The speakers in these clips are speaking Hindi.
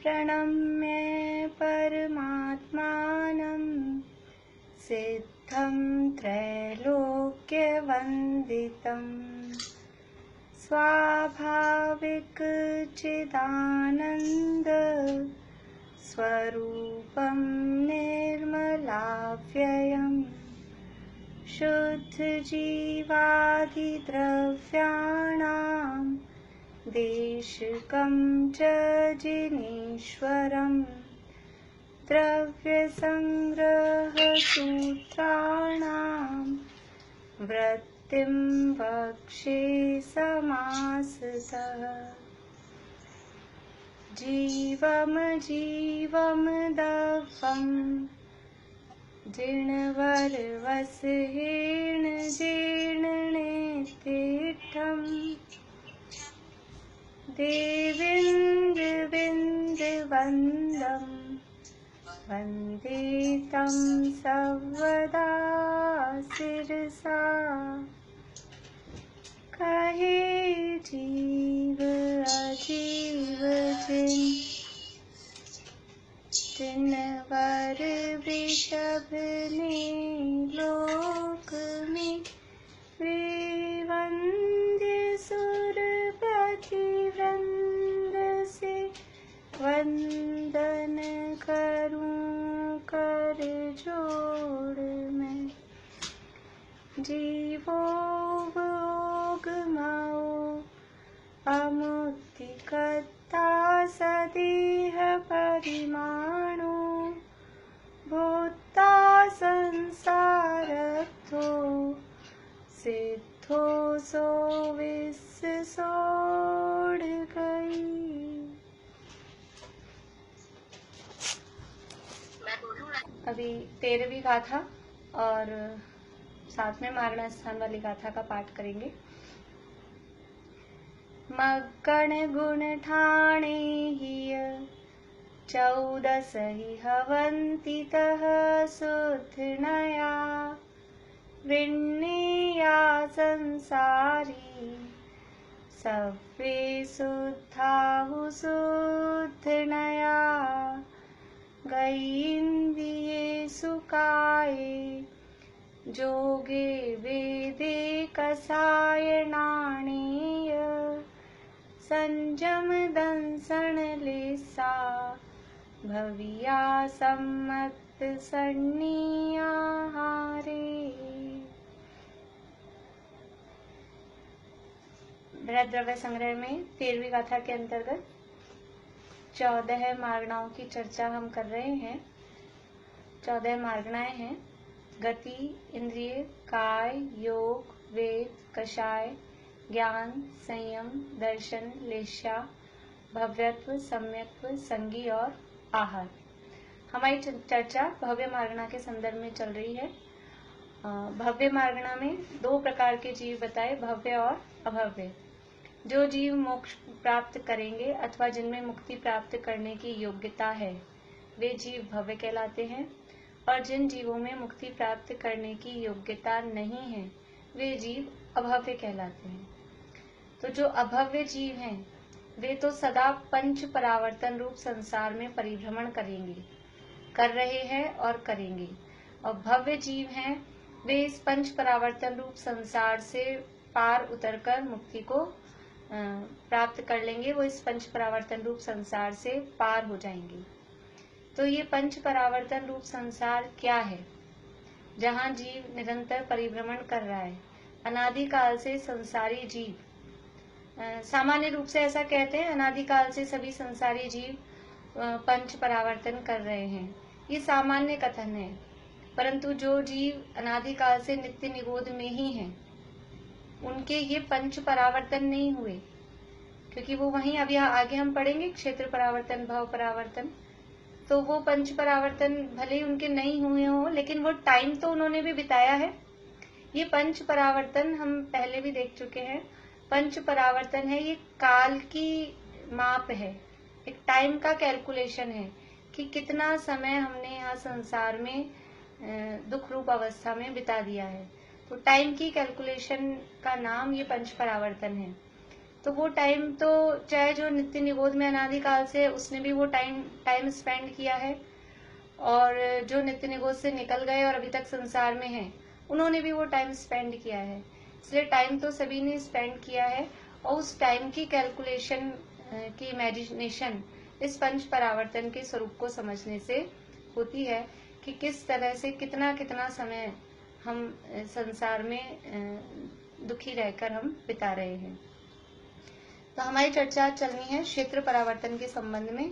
प्रणम्य परमात्मानं सिद्धं त्रैलोक्यवन्दितं स्वाभाविकचिदानन्द स्वरूपं निर्मलाव्ययम् शुद्धजीवादिद्रव्याणां देशिकं च जिनेश्वरम् द्रव्यसंग्रहसूत्राणां वृत्तिं वक्षे समासतः। जीवं दवं जिणवरवसहेण जीर्णनेतिष्ठम् देवीन्द्रविन्दवन्दं वन्दे तं सर्वदा शिरसा। कहे जीव अजीव जिनवर वृषभ ने लोक में वंद्य सुरपति वृंद से वंदन करूं कर जोड़ में। जीवो भोग माओ अमुक्तिकर्ता सदेह परिमाणो भूता संसारत्थो सिद्धो सो विश्व सोड़ गई। अभी 13वीं गाथा और साथ में मागणा स्थान वाली गाथा का पाठ करेंगे। मगण गुण ठाणे हिय 14 ही हवन्ति तः शुद्ध नया विण्णेया संसारी सव्वे शुद्धाहु शुद्ध नया गईन्द्रिये सुकाये जोगे वेदे कसायणाणेय संजम दंसन लेसा भविया सम्मत सन्नियाहारे। बृहद द्रव्य संग्रह में 13वीं गाथा के अंतर्गत 14 मार्गणाओं की चर्चा हम कर रहे हैं। 14 मार्गणाएं हैं गति, इंद्रिय, काय, योग, वेद, कषाय, ज्ञान, संयम, दर्शन, लेशा, भव्यत्व, सम्यक्त्व, संगी और आहार। हमारी चर्चा भव्य मार्गणा के संदर्भ में चल रही है। भव्य मार्गणा में 2 प्रकार के जीव बताए, भव्य और अभव्य। जो जीव मोक्ष प्राप्त करेंगे अथवा जिनमें मुक्ति प्राप्त करने की योग्यता है वे जीव भव्य कहलाते हैं, और जिन जीवों में मुक्ति प्राप्त करने की योग्यता नहीं है वे जीव अभव्य कहलाते हैं। तो जो अभव्य जीव हैं वे तो सदा पंच परावर्तन रूप संसार में परिभ्रमण करेंगे, कर रहे हैं और करेंगे। और भव्य जीव हैं वे इस पंच परावर्तन रूप संसार से पार उतरकर मुक्ति को प्राप्त कर लेंगे। वो इस पंच परावर्तन रूप संसार से पार हो जाएंगे। तो ये पंच परावर्तन रूप संसार क्या है? जहाँ जीव निरंतर परिभ्रमण कर रहा है। अनादिकाल से संसारी जीव, सामान्य रूप से ऐसा कहते हैं, अनादिकाल से सभी संसारी जीव पंच परावर्तन कर रहे हैं। ये सामान्य कथन है, परंतु जो जीव अनादिकाल से नित्य निरोध में ही हैं, उनके ये पंच परावर्तन नहीं हुए, क्योंकि वो वहीं अभी आगे हम पढ़ेंगे क्षेत्र परावर्तन, भव परावर्तन। तो वो पंच परावर्तन भले ही उनके नहीं हुए हो, लेकिन वो टाइम तो उन्होंने भी बिताया है। ये पंच परावर्तन हम पहले भी देख चुके हैं। पंच परावर्तन है, ये काल की माप है, एक टाइम का कैलकुलेशन है कि कितना समय हमने यहाँ संसार में दुख रूप अवस्था में बिता दिया है। तो टाइम की कैलकुलेशन का नाम ये पंच परावर्तन है। तो वो टाइम तो चाहे जो नित्य निबोध में अनादिकाल से उसने भी वो टाइम स्पेंड किया है, और जो नित्य निबोध से निकल गए और अभी तक संसार में हैं उन्होंने भी वो टाइम स्पेंड किया है। इसलिए टाइम तो सभी ने स्पेंड किया है, और उस टाइम की कैलकुलेशन की इमेजिनेशन इस पंच परावर्तन के स्वरूप को समझने से होती है कि किस तरह से कितना कितना समय हम संसार में दुखी रहकर हम बिता रहे हैं। तो हमारी चर्चा चलनी है क्षेत्र परावर्तन के संबंध में।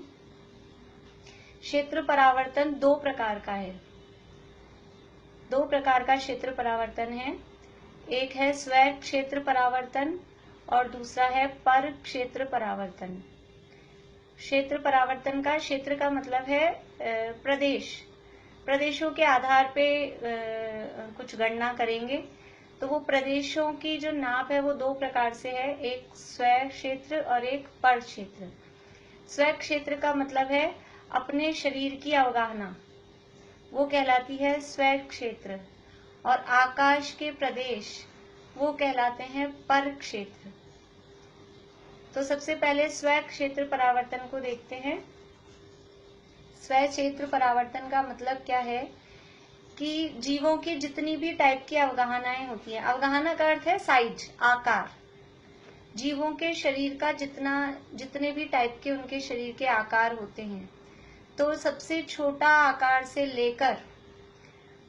क्षेत्र परावर्तन दो प्रकार का है। दो प्रकार का क्षेत्र परावर्तन है। एक है स्व क्षेत्र परावर्तन और दूसरा है पर क्षेत्र परावर्तन। क्षेत्र परावर्तन का, क्षेत्र का मतलब है प्रदेश, प्रदेशों के आधार पे कुछ गणना करेंगे। तो वो प्रदेशों की जो नाप है वो दो प्रकार से है, एक स्व क्षेत्र और एक पर क्षेत्र। स्व क्षेत्र का मतलब है अपने शरीर की अवगाहना, वो कहलाती है स्व क्षेत्र, और आकाश के प्रदेश वो कहलाते हैं पर क्षेत्र। तो सबसे पहले स्व क्षेत्र परावर्तन को देखते हैं। स्व क्षेत्र परावर्तन का मतलब क्या है कि जीवों की जितनी भी टाइप की अवगाहनाएं होती हैं, अवगाहना का अर्थ है साइज, आकार, जीवों के शरीर का जितने भी टाइप के उनके शरीर के आकार होते हैं, तो सबसे छोटा आकार से लेकर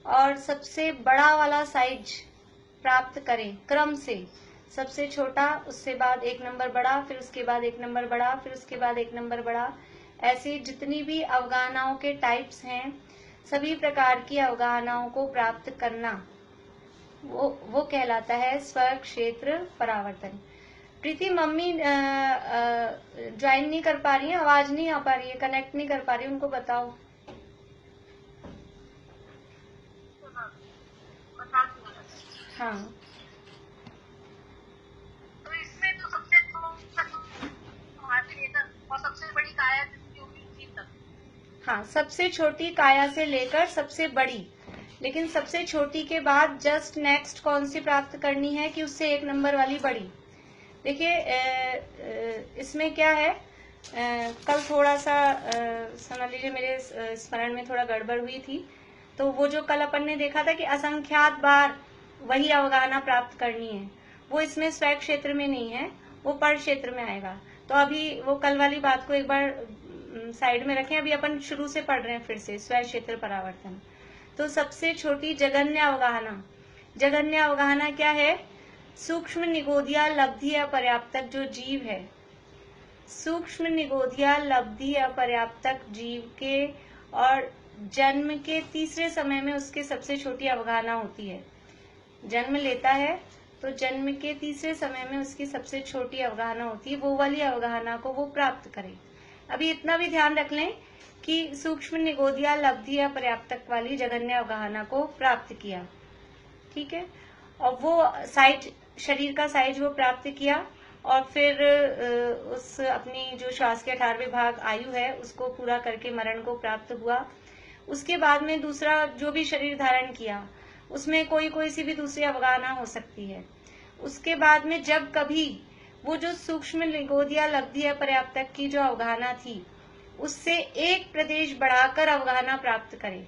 और सबसे बड़ा वाला साइज प्राप्त करें क्रम से। सबसे छोटा, उससे बाद एक नंबर बड़ा, फिर उसके बाद एक नंबर बड़ा, फिर उसके बाद एक नंबर बड़ा, ऐसी जितनी भी अवगाहनाओं के टाइप्स हैं, सभी प्रकार की अवगाहनाओं को प्राप्त करना वो कहलाता है स्व क्षेत्र परावर्तन। प्रीति, मम्मी ज्वाइन नहीं कर पा रही है, आवाज नहीं आ पा रही है, कनेक्ट नहीं कर पा रही, उनको बताओ। हाँ, तो इसमें तो सबसे और सबसे बड़ी काया तक। हाँ, सबसे छोटी काया से लेकर सबसे बड़ी, लेकिन सबसे छोटी के बाद जस्ट नेक्स्ट कौन सी प्राप्त करनी है कि उससे एक नंबर वाली बड़ी। देखिए इसमें क्या है, कल थोड़ा सा समझ लीजिए मेरे स्मरण में थोड़ा गड़बड़ हुई थी। तो वो जो कल अपन ने देखा था कि असंख्यात बार वही अवगाहना प्राप्त करनी है, वो इसमें स्व क्षेत्र में नहीं है, वो पर क्षेत्र में आएगा। तो अभी वो कल वाली बात को एक बार साइड में रखें, अभी अपन शुरू से पढ़ रहे हैं फिर से स्व क्षेत्र परावर्तन। तो सबसे छोटी जगन्य अवगाहना, जगन्य अवगाहना क्या है? सूक्ष्म निगोदिया लब्धि अपर्याप्तक जो जीव है, सूक्ष्म निगोदिया लब्धि अपर्याप्तक जीव के और जन्म के तीसरे समय में उसके सबसे छोटी अवगाहना होती है। जन्म लेता है तो जन्म के तीसरे समय में उसकी सबसे छोटी अवगाहना होती है, वो वाली अवगाहना को वो प्राप्त करे। अभी इतना भी ध्यान रख लें कि सूक्ष्म निगोदिया लब्धि अपर्याप्तक वाली जगन्य अवगाहना को प्राप्त किया, ठीक है। और वो साइज, शरीर का साइज वो प्राप्त किया, और फिर उस अपनी जो श्वास के 18वें भाग आयु है उसको पूरा करके मरण को प्राप्त हुआ। उसके बाद में दूसरा जो भी शरीर धारण किया उसमें कोई सी भी दूसरी अवगाहना हो सकती है। उसके बाद में जब कभी वो जो सूक्ष्म निगोदिया लब्धि अपर्याप्तक की जो अवगाहना थी उससे एक प्रदेश बढ़ाकर अवगाहना प्राप्त करे।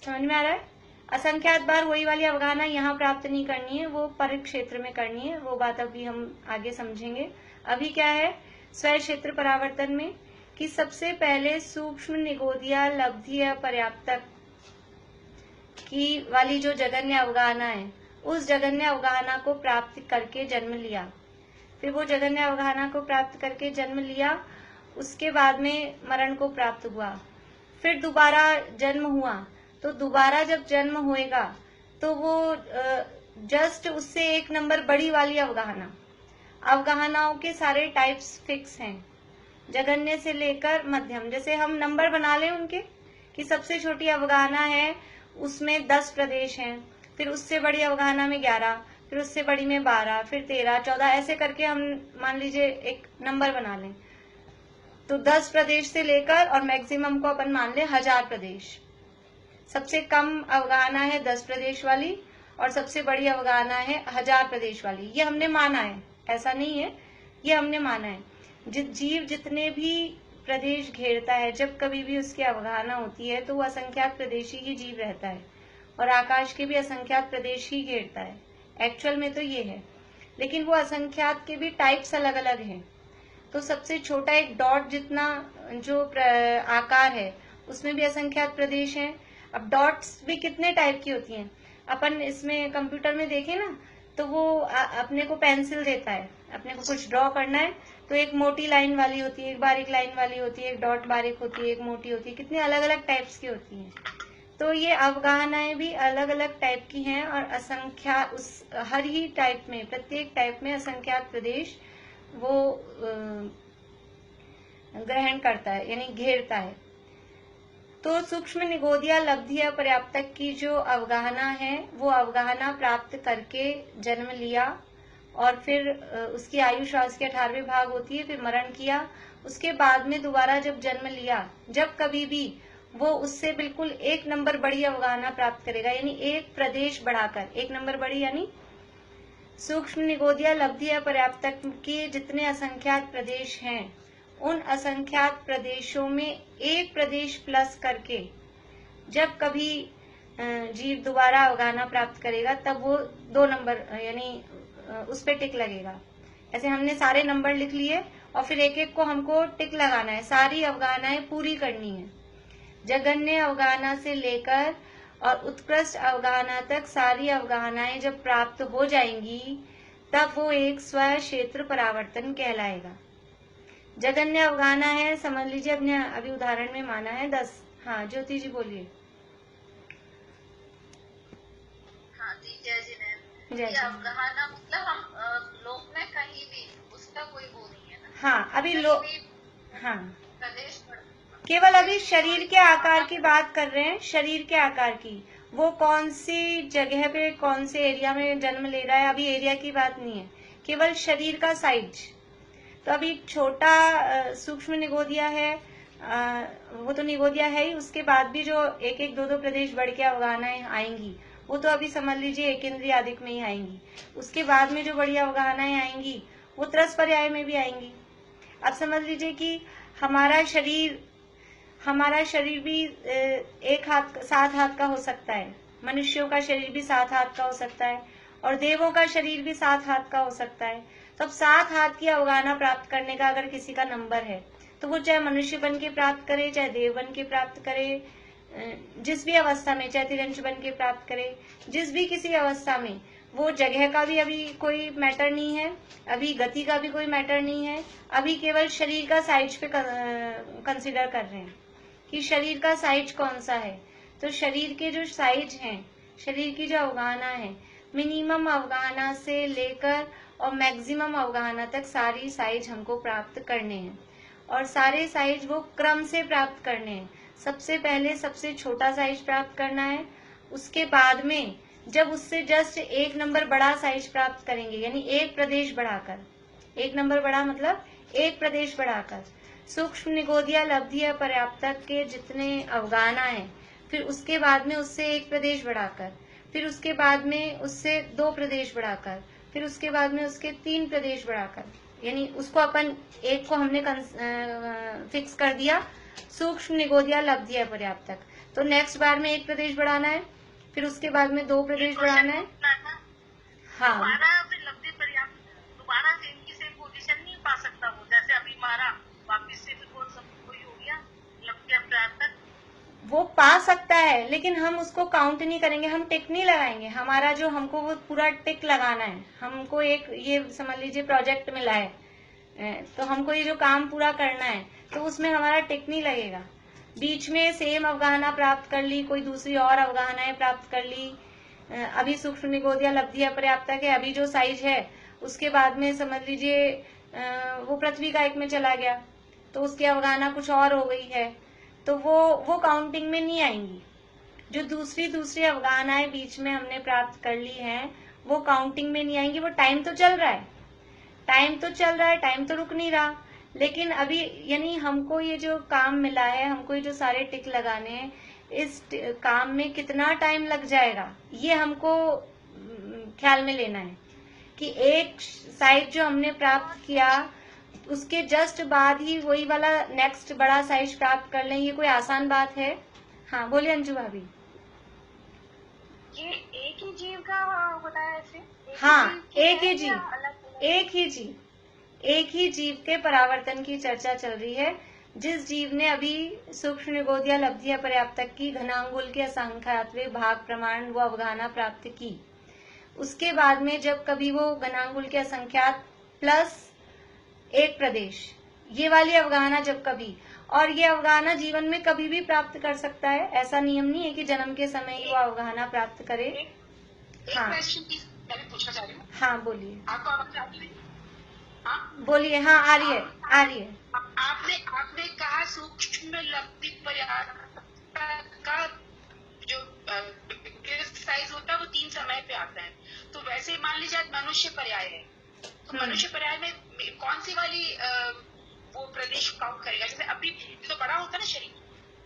समझ में आ रहा है? असंख्यात बार वही वाली अवगाहना यहाँ प्राप्त नहीं करनी है, वो पर क्षेत्र में करनी है। वो बात अभी हम आगे समझेंगे। अभी क्या है स्व क्षेत्र परावर्तन में कि सबसे पहले सूक्ष्म निगोदिया लब्धि अपर्याप्तक की वाली जो जगन्य अवगाहना है, उस जगन्य अवगाहना को प्राप्त करके जन्म लिया। फिर वो जगन्य अवगाहना को प्राप्त करके जन्म लिया, उसके बाद में मरण को प्राप्त हुआ। फिर दोबारा जन्म हुआ, तो दोबारा जब जन्म होएगा तो वो जस्ट उससे एक नंबर बड़ी वाली अवगाहना, अवगाहनाओं के सारे टाइप्स फिक्स हैं, जगन्य से लेकर मध्यम। जैसे हम नंबर बना लें उनके कि सबसे छोटी अवगाहना है उसमें 10 प्रदेश हैं, फिर उससे बड़ी अवगाहना में 11, फिर उससे बड़ी में 12, फिर 13, 14, ऐसे करके हम मान लीजिए एक नंबर बना लें। तो 10 प्रदेश से लेकर और मैक्सिमम को अपन मान लें 1000 प्रदेश। सबसे कम अवगाहना है 10 प्रदेश वाली और सबसे बड़ी अवगाहना है 1000 प्रदेश वाली, ये हमने माना है। ऐसा नहीं है, ये हमने माना है। जीव जितने भी प्रदेश घेरता है, जब कभी भी उसकी अवगाहना होती है तो वो असंख्यात प्रदेशी ही जीव रहता है, और आकाश के भी असंख्यात प्रदेश ही घेरता है। एक्चुअल में तो ये है, लेकिन वो असंख्यात के भी टाइप्स अलग अलग हैं। तो सबसे छोटा एक डॉट जितना जो आकार है, उसमें भी असंख्यात प्रदेश हैं। अब डॉट्स भी कितने टाइप की होती हैं, अपन इसमें कंप्यूटर में देखें ना, तो वो अपने को पेंसिल देता है, अपने को कुछ ड्रॉ करना है तो एक मोटी लाइन वाली होती है, एक बारीक लाइन वाली होती है, एक डॉट बारीक होती है, एक मोटी होती है, कितनी अलग अलग टाइप्स की होती हैं। तो ये अवगाहनाएं भी अलग अलग टाइप की हैं, और असंख्यात उस हर ही टाइप में, प्रत्येक टाइप में असंख्यात प्रदेश वो ग्रहण करता है, यानी घेरता है। तो सूक्ष्म निगोदिया लब्धिया पर्याप्तक की जो अवगाहना है, वो अवगाहना प्राप्त करके जन्म लिया, और फिर उसकी आयु श्वास के 18वें भाग होती है, फिर मरण किया। उसके बाद में दोबारा जब जन्म लिया, जब कभी भी वो उससे बिल्कुल 1 नंबर बड़ी अवगाहना प्राप्त करेगा, यानी एक प्रदेश बढ़ाकर 1 नंबर बड़ी, यानी सूक्ष्म निगोदिया लब्धिया पर्याप्तक के जितने असंख्यात प्रदेश हैं, उन असंख्यात प्रदेशों में एक प्रदेश प्लस करके जब कभी जीव दोबारा अवगाहना प्राप्त करेगा, तब वो 2 नंबर यानी उस पे टिक लगेगा। ऐसे हमने सारे नंबर लिख लिए, और फिर एक एक को हमको टिक लगाना है, सारी अवगाहनाएं पूरी करनी है। जघन्य अवगाहना से लेकर और उत्कृष्ट अवगाहना तक सारी अवगाहनाएं जब प्राप्त हो जाएंगी, तब वो एक स्व क्षेत्र परावर्तन कहलाएगा। जघन्य अवगाहना है, समझ लीजिए, अपने अभी उदाहरण में माना है 10। हाँ ज्योति जी बोलिए। हाँ जी, जय जी मैम। जय ये जी। अवगाहना मतलब हम लोक में कहीं भी उसका कोई वो नहीं है ना। हाँ अभी कहीं लोग, भी हाँ प्रदेश केवल अभी शरीर के आकार की बात कर रहे हैं, शरीर के आकार की, वो कौन सी जगह पे कौन से एरिया में जन्म ले रहा है, अभी एरिया की बात नहीं है, केवल शरीर का साइज। तो अभी छोटा सूक्ष्म निगोदिया है, वो तो निगोदिया है ही, उसके बाद भी जो एक एक दो दो प्रदेश बढ़ के अवगाहनाएं आएंगी, वो तो अभी समझ लीजिए एकेंद्रीय आदिक में ही आएंगी। उसके बाद में जो बड़ी अवगाहनाएं आएंगी, वो त्रस पर्याय में भी आएंगी। अब समझ लीजिए कि हमारा शरीर भी 7 हाथ का हो सकता है, मनुष्यों का शरीर भी 7 हाथ का हो सकता है, और देवों का शरीर भी 7 हाथ का हो सकता है। तो अब 7 हाथ की अवगाहना प्राप्त करने का अगर किसी का नंबर है, तो वो चाहे मनुष्य बन के प्राप्त करे, चाहे देव बन के प्राप्त करे, जिस भी अवस्था में, चाहे तिरंश बन के प्राप्त करे, जिस भी किसी अवस्था में, वो जगह का भी अभी कोई मैटर नहीं है, अभी गति का भी कोई मैटर नहीं है, अभी केवल शरीर का साइज पे कंसिडर कर रहे हैं कि शरीर का साइज कौन सा है। तो शरीर के जो साइज हैं, शरीर की जो अवगाहना है, मिनिमम अवगाहना से लेकर और मैक्सिमम अवगाहना तक सारी साइज हमको प्राप्त करने हैं, और सारे साइज वो क्रम से प्राप्त करने हैं। सबसे पहले सबसे छोटा साइज प्राप्त करना है, उसके बाद में जब उससे जस्ट 1 नंबर बड़ा साइज प्राप्त करेंगे, यानी एक प्रदेश बढ़ाकर, 1 नंबर बड़ा मतलब एक प्रदेश बढ़ाकर, सूक्ष्म निगोदिया लब्धिया पर्याप्तक के जितने अवगाहना है, फिर उसके बाद में उससे 1 प्रदेश बढ़ाकर, फिर उसके बाद में उससे 2 प्रदेश बढ़ाकर, फिर उसके बाद में उसके 3 प्रदेश बढ़ाकर, यानी उसको अपन एक को हमने फिक्स कर दिया सूक्ष्म निगोदिया लब्धिया पर्याप्तक। तो नेक्स्ट बार में 1 प्रदेश बढ़ाना है, फिर उसके बाद में 2 प्रदेश बढ़ाना है। हाँ दोबारा से इनकी सेम पोजीशन नहीं पा सकता वो, जैसे अभी हमारा वापिस से बिल्कुल सब कोई हो गया लब्धिया पर्याप्तक, वो पा सकता है, लेकिन हम उसको काउंट नहीं करेंगे, हम टिक नहीं लगाएंगे। हमारा जो हमको वो पूरा टिक लगाना है, हमको एक ये समझ लीजिए प्रोजेक्ट मिला है, तो हमको ये जो काम पूरा करना है, तो उसमें हमारा टिक नहीं लगेगा। बीच में सेम अवगाहना प्राप्त कर ली, कोई दूसरी और अवगाहनाएं प्राप्त कर ली, अभी सूक्ष्म निगोदिया लब्धिया पर्याप्तक है, अभी जो साइज है, उसके बाद में समझ लीजिए वो पृथ्वी का एक में चला गया, तो उसकी अवगाहना कुछ और हो गई है, तो वो काउंटिंग में नहीं आएंगी। जो दूसरी अवगाहनाएं बीच में हमने प्राप्त कर ली हैं, वो काउंटिंग में नहीं आएंगी। वो टाइम तो चल रहा है, टाइम तो रुक नहीं रहा, लेकिन अभी यानी हमको ये जो काम मिला है, हमको ये जो सारे टिक लगाने हैं, इस काम में कितना टाइम लग जाएगा, ये हमको ख्याल में लेना है। कि एक साइज जो हमने प्राप्त किया उसके जस्ट बाद ही वही वाला नेक्स्ट बड़ा साइज प्राप्त कर लें, ये कोई आसान बात है? हाँ बोलिए अंजू भाभी। ये एक ही जीव का बताया ऐसे? हाँ, एक ही है जीव, या अलग-अलग? एक ही जीव के परावर्तन की चर्चा चल रही है। जिस जीव ने अभी सूक्ष्म निगोदिया लब्धिया पर्याप्तक की घनांगुल के असंख्यातवें भाग प्रमाण वो अवगाहना प्राप्त की, उसके बाद में जब कभी वो घनांगुल के असंख्यात प्लस एक प्रदेश, ये वाली अवगाहना जब कभी, और ये अवगाहना जीवन में कभी भी प्राप्त कर सकता है, ऐसा नियम नहीं है कि जन्म के समय ही वो अवगाहना प्राप्त करे। एक हाँ क्वेश्चन की मैं पूछना चाह रही हूँ। हाँ बोलिए, आपको आवाज आ रही है? हाँ, बोलिए। हाँ आ रही है, आ रही है। आपने कहा सूक्ष्म लब्धि पर्याप्तक का जो साइज होता है वो 3 समय पे आता है, तो वैसे ही मान लीजिए आज मनुष्य पर्याय है, तो मनुष्य पर्याय में कौन सी वाली वो प्रदेश काउंट करेगा? जैसे अभी तो बड़ा होता है ना शरीर,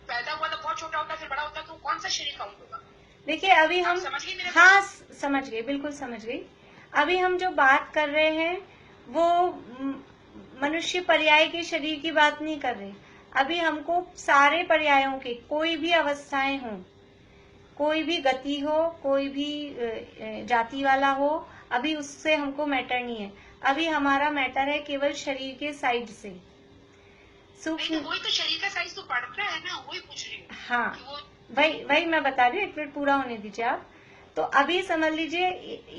पैदा हुआ तो बहुत छोटा होता है, फिर बड़ा होता है, तो कौन सा शरीर काउंट होगा? देखिए अभी हम समझ गए मेरे? हाँ समझ गए, बिल्कुल समझ गई। अभी हम जो बात कर रहे हैं वो मनुष्य पर्याय के शरीर की बात नहीं कर रहे। अभी हमको सारे पर्यायों के कोई भी अवस्थाएं हों, कोई भी गति हो, कोई भी जाति वाला हो, अभी उससे हमको मैटर नहीं है। अभी हमारा मैटर है केवल शरीर के साइड से सूक्ष्म। वही तो शरीर का साइज तो बढ़ता है ना, वही पूछ रही हूँ। हाँ वही मैं बता रही हूँ, एक मिनट पूरा होने दीजिए आप। तो अभी समझ लीजिए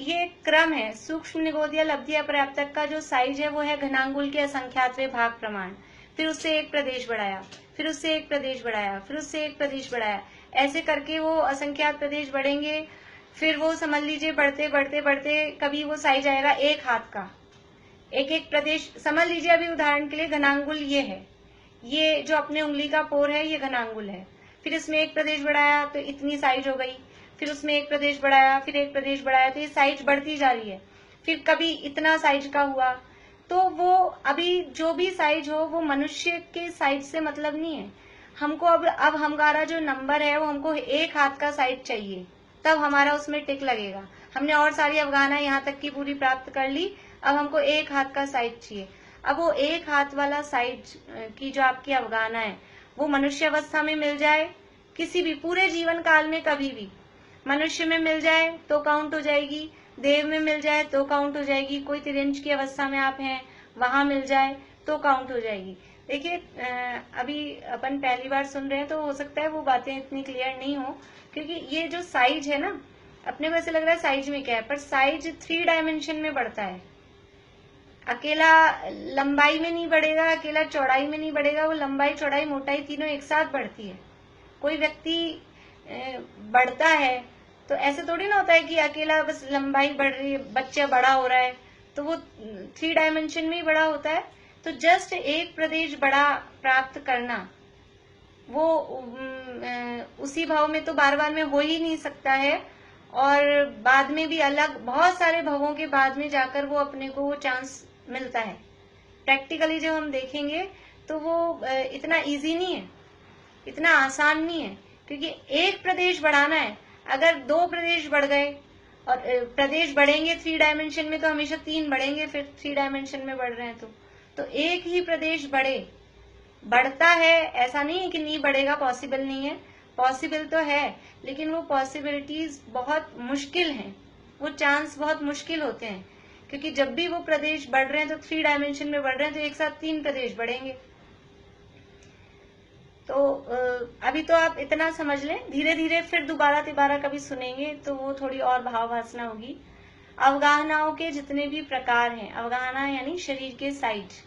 ये क्रम है, सूक्ष्म निगोदिया लब्धिया पर्याप्तक का जो साइज है वो है घनांगुल के असंख्यातवें भाग प्रमाण, फिर उससे एक प्रदेश बढ़ाया, फिर उससे एक प्रदेश बढ़ाया, फिर उससे एक प्रदेश बढ़ाया, ऐसे करके वो असंख्यात प्रदेश बढ़ेंगे। फिर वो समझ लीजिए बढ़ते बढ़ते बढ़ते कभी वो साइज आएगा एक हाथ का, एक एक प्रदेश समझ लीजिए। अभी उदाहरण के लिए घनांगुल ये है, ये जो अपने उंगली का पोर है ये घनांगुल है, फिर इसमें एक प्रदेश बढ़ाया तो इतनी साइज हो गई, फिर उसमें एक प्रदेश बढ़ाया, फिर एक प्रदेश बढ़ाया, तो ये साइज बढ़ती जा रही है। फिर कभी इतना साइज का हुआ, तो वो अभी जो भी साइज हो वो मनुष्य के साइज से मतलब नहीं है हमको। अब हमारा जो नंबर है वो हमको एक हाथ का साइज चाहिए, तब हमारा उसमें टिक लगेगा। हमने और सारी अवगाहना यहाँ तक की पूरी प्राप्त कर ली, अब हमको एक हाथ का साइज चाहिए। अब वो एक हाथ वाला साइज की जो आपकी अवगाहना है वो मनुष्य अवस्था में मिल जाए, किसी भी पूरे जीवन काल में कभी भी मनुष्य में मिल जाए तो काउंट हो जाएगी, देव में मिल जाए तो काउंट हो जाएगी, कोई तिरंज की अवस्था में आप हैं वहां मिल जाए तो काउंट हो जाएगी। देखिए अभी अपन पहली बार सुन रहे हैं तो हो सकता है वो बातें इतनी क्लियर नहीं हो, क्योंकि ये जो साइज है ना, अपने को ऐसे लग रहा है साइज में क्या है, पर साइज 3 डायमेंशन में बढ़ता है। अकेला लंबाई में नहीं बढ़ेगा, अकेला चौड़ाई में नहीं बढ़ेगा, वो लंबाई चौड़ाई मोटाई तीनों एक साथ बढ़ती है। कोई व्यक्ति बढ़ता है तो ऐसे थोड़ी ना होता है कि अकेला बस लंबाई बढ़ रही है, बच्चा बड़ा हो रहा है तो वो 3 डायमेंशन में ही बड़ा होता है। तो जस्ट एक प्रदेश बड़ा प्राप्त करना वो उसी भाव में तो बार बार में हो ही नहीं सकता है, और बाद में भी अलग बहुत सारे भावों के बाद में जाकर वो अपने को वो चांस मिलता है। प्रैक्टिकली जब हम देखेंगे तो वो इतना इजी नहीं है, इतना आसान नहीं है, क्योंकि एक प्रदेश बढ़ाना है। अगर 2 प्रदेश बढ़ गए और प्रदेश बढ़ेंगे 3 डायमेंशन में तो हमेशा 3 बढ़ेंगे, फिर 3 डायमेंशन में बढ़ रहे हैं तो एक ही प्रदेश बढ़ता है, ऐसा नहीं है कि नहीं बढ़ेगा, पॉसिबल नहीं है, पॉसिबल तो है, लेकिन वो पॉसिबिलिटीज बहुत मुश्किल हैं, वो चांस बहुत मुश्किल होते हैं, क्योंकि जब भी वो प्रदेश बढ़ रहे हैं तो 3 डायमेंशन में बढ़ रहे हैं तो एक साथ 3 प्रदेश बढ़ेंगे। तो अभी तो आप इतना समझ लें, धीरे धीरे फिर दोबारा कभी सुनेंगे तो वो थोड़ी और भाव वासना होगी। अवगाहनाओं के जितने भी प्रकार हैं, अवगाहना यानी शरीर के साइज,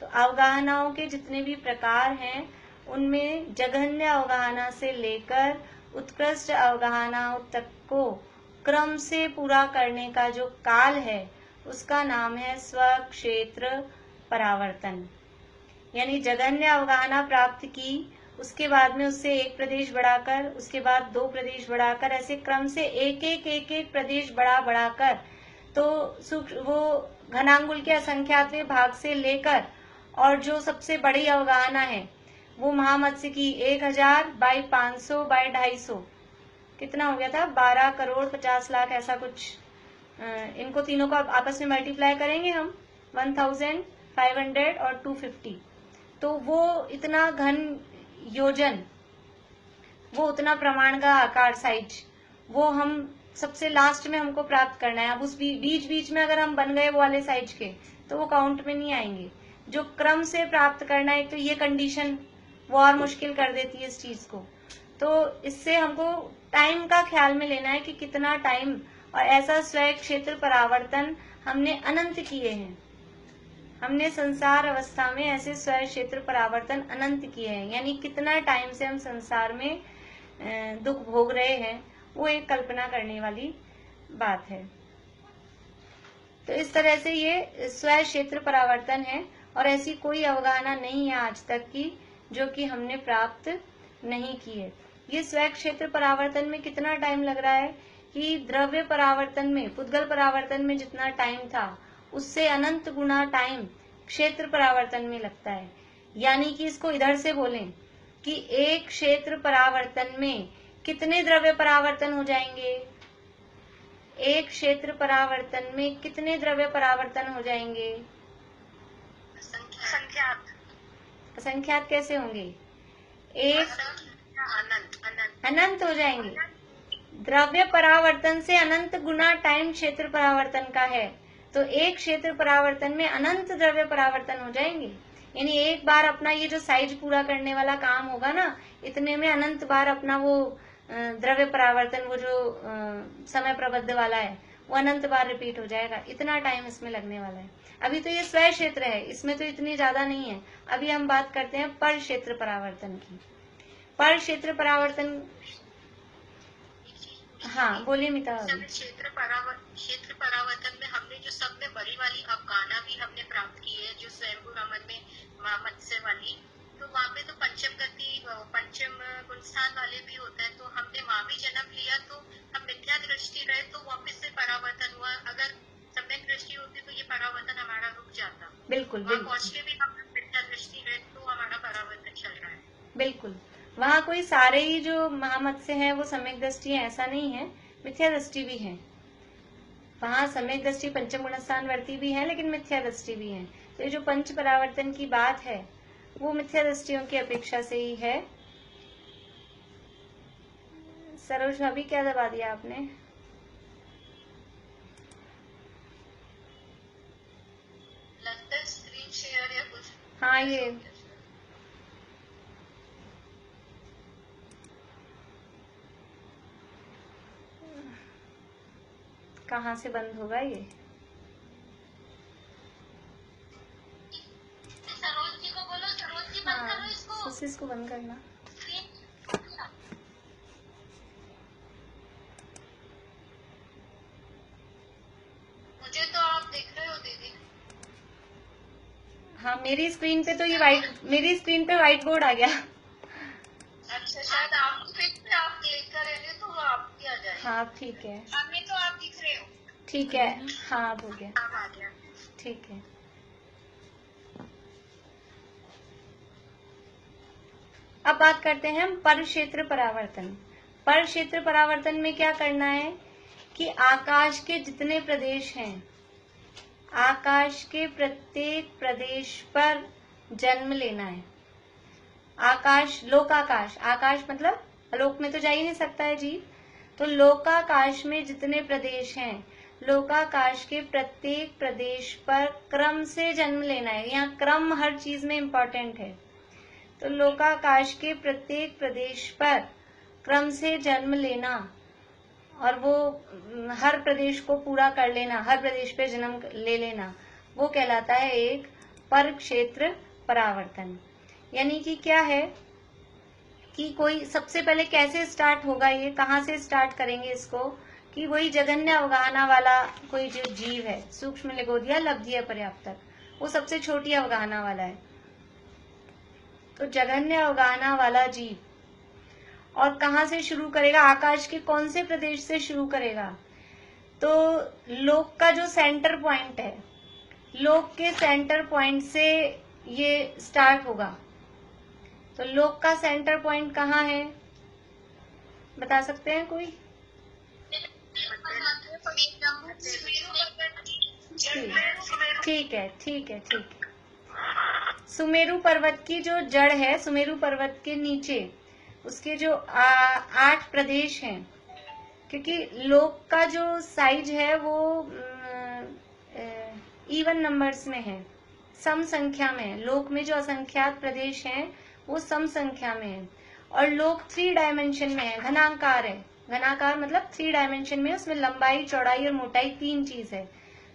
तो अवगाहनाओं के जितने भी प्रकार हैं उनमें जघन्य अवगाहना से लेकर उत्कृष्ट अवगाहनाओं तक को क्रम से पूरा करने का जो काल है उसका नाम है स्वक्षेत्र परावर्तन। यानी जघन्य अवगाहना प्राप्त की, उसके बाद में उससे एक प्रदेश बढ़ाकर, उसके बाद 2 प्रदेश बढ़ाकर, ऐसे क्रम से एक एक प्रदेश बढ़ाकर तो वो घनांगुल के असंख्यातवें भाग से लेकर और जो सबसे बड़ी अवगाहना है वो महामत्स्य की 1000 बाई 500 बाई 250, कितना हो गया था, 12 करोड़ 50 लाख ऐसा कुछ इनको तीनों को आपस में मल्टीप्लाई करेंगे हम 1500 और 250, तो वो इतना घन योजन, वो उतना प्रमाण का आकार साइज, वो हम सबसे लास्ट में हमको प्राप्त करना है। अब उस बीच बीच में अगर हम बन गए वो वाले साइज के तो वो काउंट में नहीं आएंगे। जो क्रम से प्राप्त करना है, तो ये कंडीशन वो और मुश्किल कर देती है इस चीज को। तो इससे हमको टाइम का ख्याल में लेना है कि कितना टाइम, और ऐसा स्वयं क्षेत्र परावर्तन हमने अनंत किए हैं। हमने संसार अवस्था में ऐसे स्वयं क्षेत्र परावर्तन अनंत किए हैं, यानी कितना टाइम से हम संसार में दुख भोग रहे हैं, वो एक कल्पना करने वाली बात है। तो इस तरह से ये स्वयं क्षेत्र परावर्तन है, और ऐसी कोई अवगाहना नहीं है आज तक की जो कि हमने प्राप्त नहीं की है। ये स्वयं क्षेत्र परावर्तन में कितना टाइम लग रहा है कि द्रव्य परावर्तन में, पुद्गल परावर्तन में जितना टाइम था उससे अनंत गुना टाइम क्षेत्र परावर्तन में लगता है। यानी कि इसको इधर से बोलें कि एक क्षेत्र परावर्तन में कितने द्रव्य परावर्तन हो जाएंगे, एक क्षेत्र परावर्तन में कितने द्रव्य परावर्तन हो जाएंगे? असंख्यात कैसे होंगे? एक अनंत हो जाएंगे। द्रव्य परावर्तन से अनंत गुना टाइम क्षेत्र परावर्तन का है, तो एक क्षेत्र परावर्तन में अनंत द्रव्य परावर्तन हो जाएंगे। यानी एक बार अपना ये जो साइज पूरा करने वाला काम होगा ना, इतने में अनंत बार अपना वो द्रव्य परावर्तन, वो जो समय प्रबद्ध वाला है, वो अनंत बार रिपीट हो जाएगा। इतना टाइम इसमें लगने वाला है। अभी तो ये स्वयं क्षेत्र है, इसमें तो इतनी ज्यादा नहीं है। अभी हम बात करते हैं पर क्षेत्र परावर्तन की। पर क्षेत्र परावर्तन, हाँ बोलिए मिता। क्षेत्र परावर्तन में हमने जो सब में बड़ी वाली अवगाहना भी हमने प्राप्त की है, जो स्वयंभू रमन में मत्स्य वाली, तो वहाँ पे तो पंचम गति, पंचम गुण स्थान वाले भी होता है, तो हमने वहाँ भी जन्म लिया, तो हम मिथ्या दृष्टि रहे तो वापस से परावर्तन हुआ। अगर सम्यक दृष्टि होती तो ये परावर्तन हमारा रुक जाता। बिल्कुल, वहाँ पहुँच के भी हम मिथ्या दृष्टि रहे तो हमारा परावर्तन चल रहा है। बिल्कुल, वहाँ कोई सारे ही जो महामत्स्य हैं वो सम्यक दृष्टि है ऐसा नहीं है, मिथ्या दृष्टि भी है। वहाँ सम्यक दृष्टि पंचम गुणस्थान वर्ती भी है, लेकिन मिथ्या दृष्टि भी है। तो ये जो पंच परावर्तन की बात है वो मिथ्या दृष्टियों की अपेक्षा से ही है। सरोज भाभी क्या दबा दिया आपने? लगता है स्क्रीन शेयर या कुछ। हाँ, ये कहाँ से बंद होगा ये? सरोज जी को बोलो, सरोज जी बंद करो इसको। इसको बंद करना। मुझे तो आप देख रहे हो दीदी। हाँ, मेरी स्क्रीन पे तो ये मेरी स्क्रीन पे व्हाइट बोर्ड आ गया। अच्छा, शायद आप क्लिक करेंगे तो वो आपकी आ जाएगी। हाँ ठीक है, हमें तो आप दिख रहे हो। ठीक है, हाँ अब हो गया, आ गया। ठीक है। अब बात करते हैं हम पर क्षेत्र परावर्तन। पर क्षेत्र परावर्तन में क्या करना है कि आकाश के जितने प्रदेश हैं, आकाश के प्रत्येक प्रदेश पर जन्म लेना है। आकाश, लोकाकाश, आकाश मतलब लोक में तो जा ही नहीं सकता है जीव, तो लोकाकाश में जितने प्रदेश हैं, लोकाकाश के प्रत्येक प्रदेश पर क्रम से जन्म लेना है। यहाँ क्रम हर चीज में इम्पोर्टेंट है। तो लोकाकाश के प्रत्येक प्रदेश पर क्रम से जन्म लेना और वो हर प्रदेश को पूरा कर लेना, हर प्रदेश पे जन्म ले लेना, वो कहलाता है एक पर क्षेत्र परावर्तन। यानी कि क्या है कि कोई सबसे पहले कैसे स्टार्ट होगा, ये कहाँ से स्टार्ट करेंगे इसको, कि वही जघन्य अवगाहना वाला कोई जो जीव है, सूक्ष्म लिगोदिया लब्धिया पर्याप्तक, वो सबसे छोटी अवगाहना वाला है। तो जघन्य अवगाहना वाला जीव, और कहाँ से शुरू करेगा, आकाश के कौन से प्रदेश से शुरू करेगा, तो लोक का जो सेंटर पॉइंट है, लोक के सेंटर पॉइंट से ये स्टार्ट होगा। तो लोक का सेंटर पॉइंट कहाँ है, बता सकते हैं कोई? ठीक है। सुमेरु पर्वत की जो जड़ है, सुमेरु पर्वत के नीचे उसके जो 8 प्रदेश हैं, क्योंकि लोक का जो साइज है वो इवन नंबर्स में है, सम संख्या में है। लोक में जो असंख्यात प्रदेश हैं वो सम संख्या में है, और लोक 3 डायमेंशन में है, घनाकार है। घनाकार मतलब 3 डायमेंशन में, उसमें लंबाई, चौड़ाई और मोटाई 3 चीज है।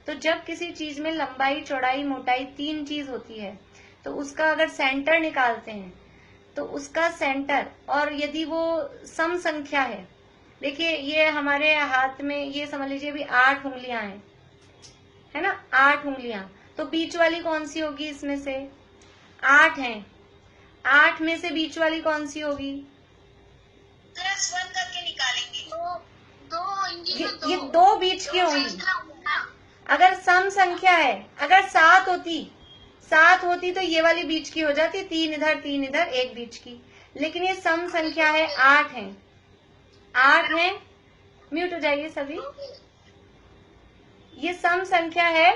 तो जब किसी चीज में लंबाई, चौड़ाई, मोटाई 3 चीज होती है, तो उसका अगर सेंटर निकालते हैं तो उसका सेंटर, और यदि वो सम संख्या है, देखिए ये हमारे हाथ में ये समझ लीजिए अभी 8 उंगलियां हैं, है ना, 8 उंगलियां, तो बीच वाली कौन सी होगी इसमें से? 8 हैं, 8 में से बीच वाली कौन सी होगी? +1 करके निकालेंगे। ये 2 बीच की होंगी। अगर सम संख्या है, अगर 7 होती तो ये वाली बीच की हो जाती, 3 इधर 3 इधर, 1 बीच की। लेकिन ये सम संख्या है, 8 है, 8 है। म्यूट हो जाइए सभी। ये सम संख्या है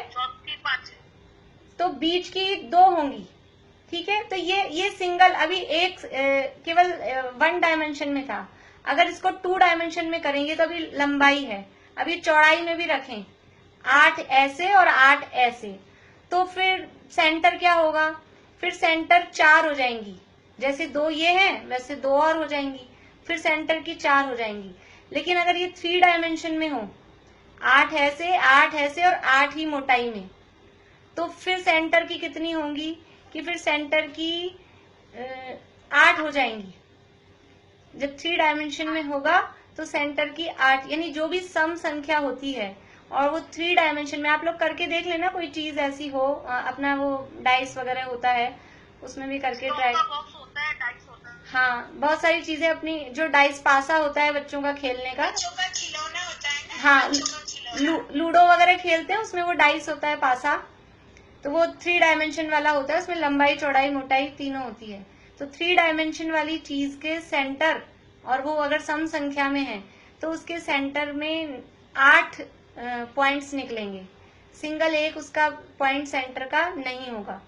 तो बीच की 2 होंगी, ठीक है। तो ये सिंगल अभी एक केवल 1 डायमेंशन में था। अगर इसको 2 डायमेंशन में करेंगे तो अभी लंबाई है, अभी चौड़ाई में भी रखें, 8 ऐसे और 8 ऐसे, तो फिर सेंटर क्या होगा? फिर सेंटर 4 हो जाएंगी, जैसे 2 ये हैं वैसे 2 और हो जाएंगी, फिर सेंटर की 4 हो जाएंगी। लेकिन अगर ये 3 डायमेंशन में हो, 8 ऐसे और 8 ही मोटाई में, तो फिर सेंटर की कितनी होंगी कि फिर सेंटर की 8 हो जाएंगी। जब 3 डायमेंशन में होगा तो सेंटर की 8, यानी जो भी सम संख्या होती है और वो 3 डायमेंशन में, आप लोग करके देख लेना, कोई चीज ऐसी हो, अपना वो डाइस वगैरह होता है उसमें भी करके ट्राई। हाँ, बहुत सारी चीजें अपनी, जो डाइस पासा होता है बच्चों का खेलने का, खिलौना होता है ना। हाँ, लूडो वगैरह खेलते हैं, उसमें वो डाइस होता है पासा, तो वो 3 डायमेंशन वाला होता है, उसमें लंबाई, चौड़ाई, मोटाई तीनों होती है। तो 3 डायमेंशन वाली चीज के सेंटर, और वो अगर सम संख्या में है तो उसके सेंटर में 8 पॉइंट्स निकलेंगे, सिंगल एक उसका पॉइंट सेंटर का नहीं होगा।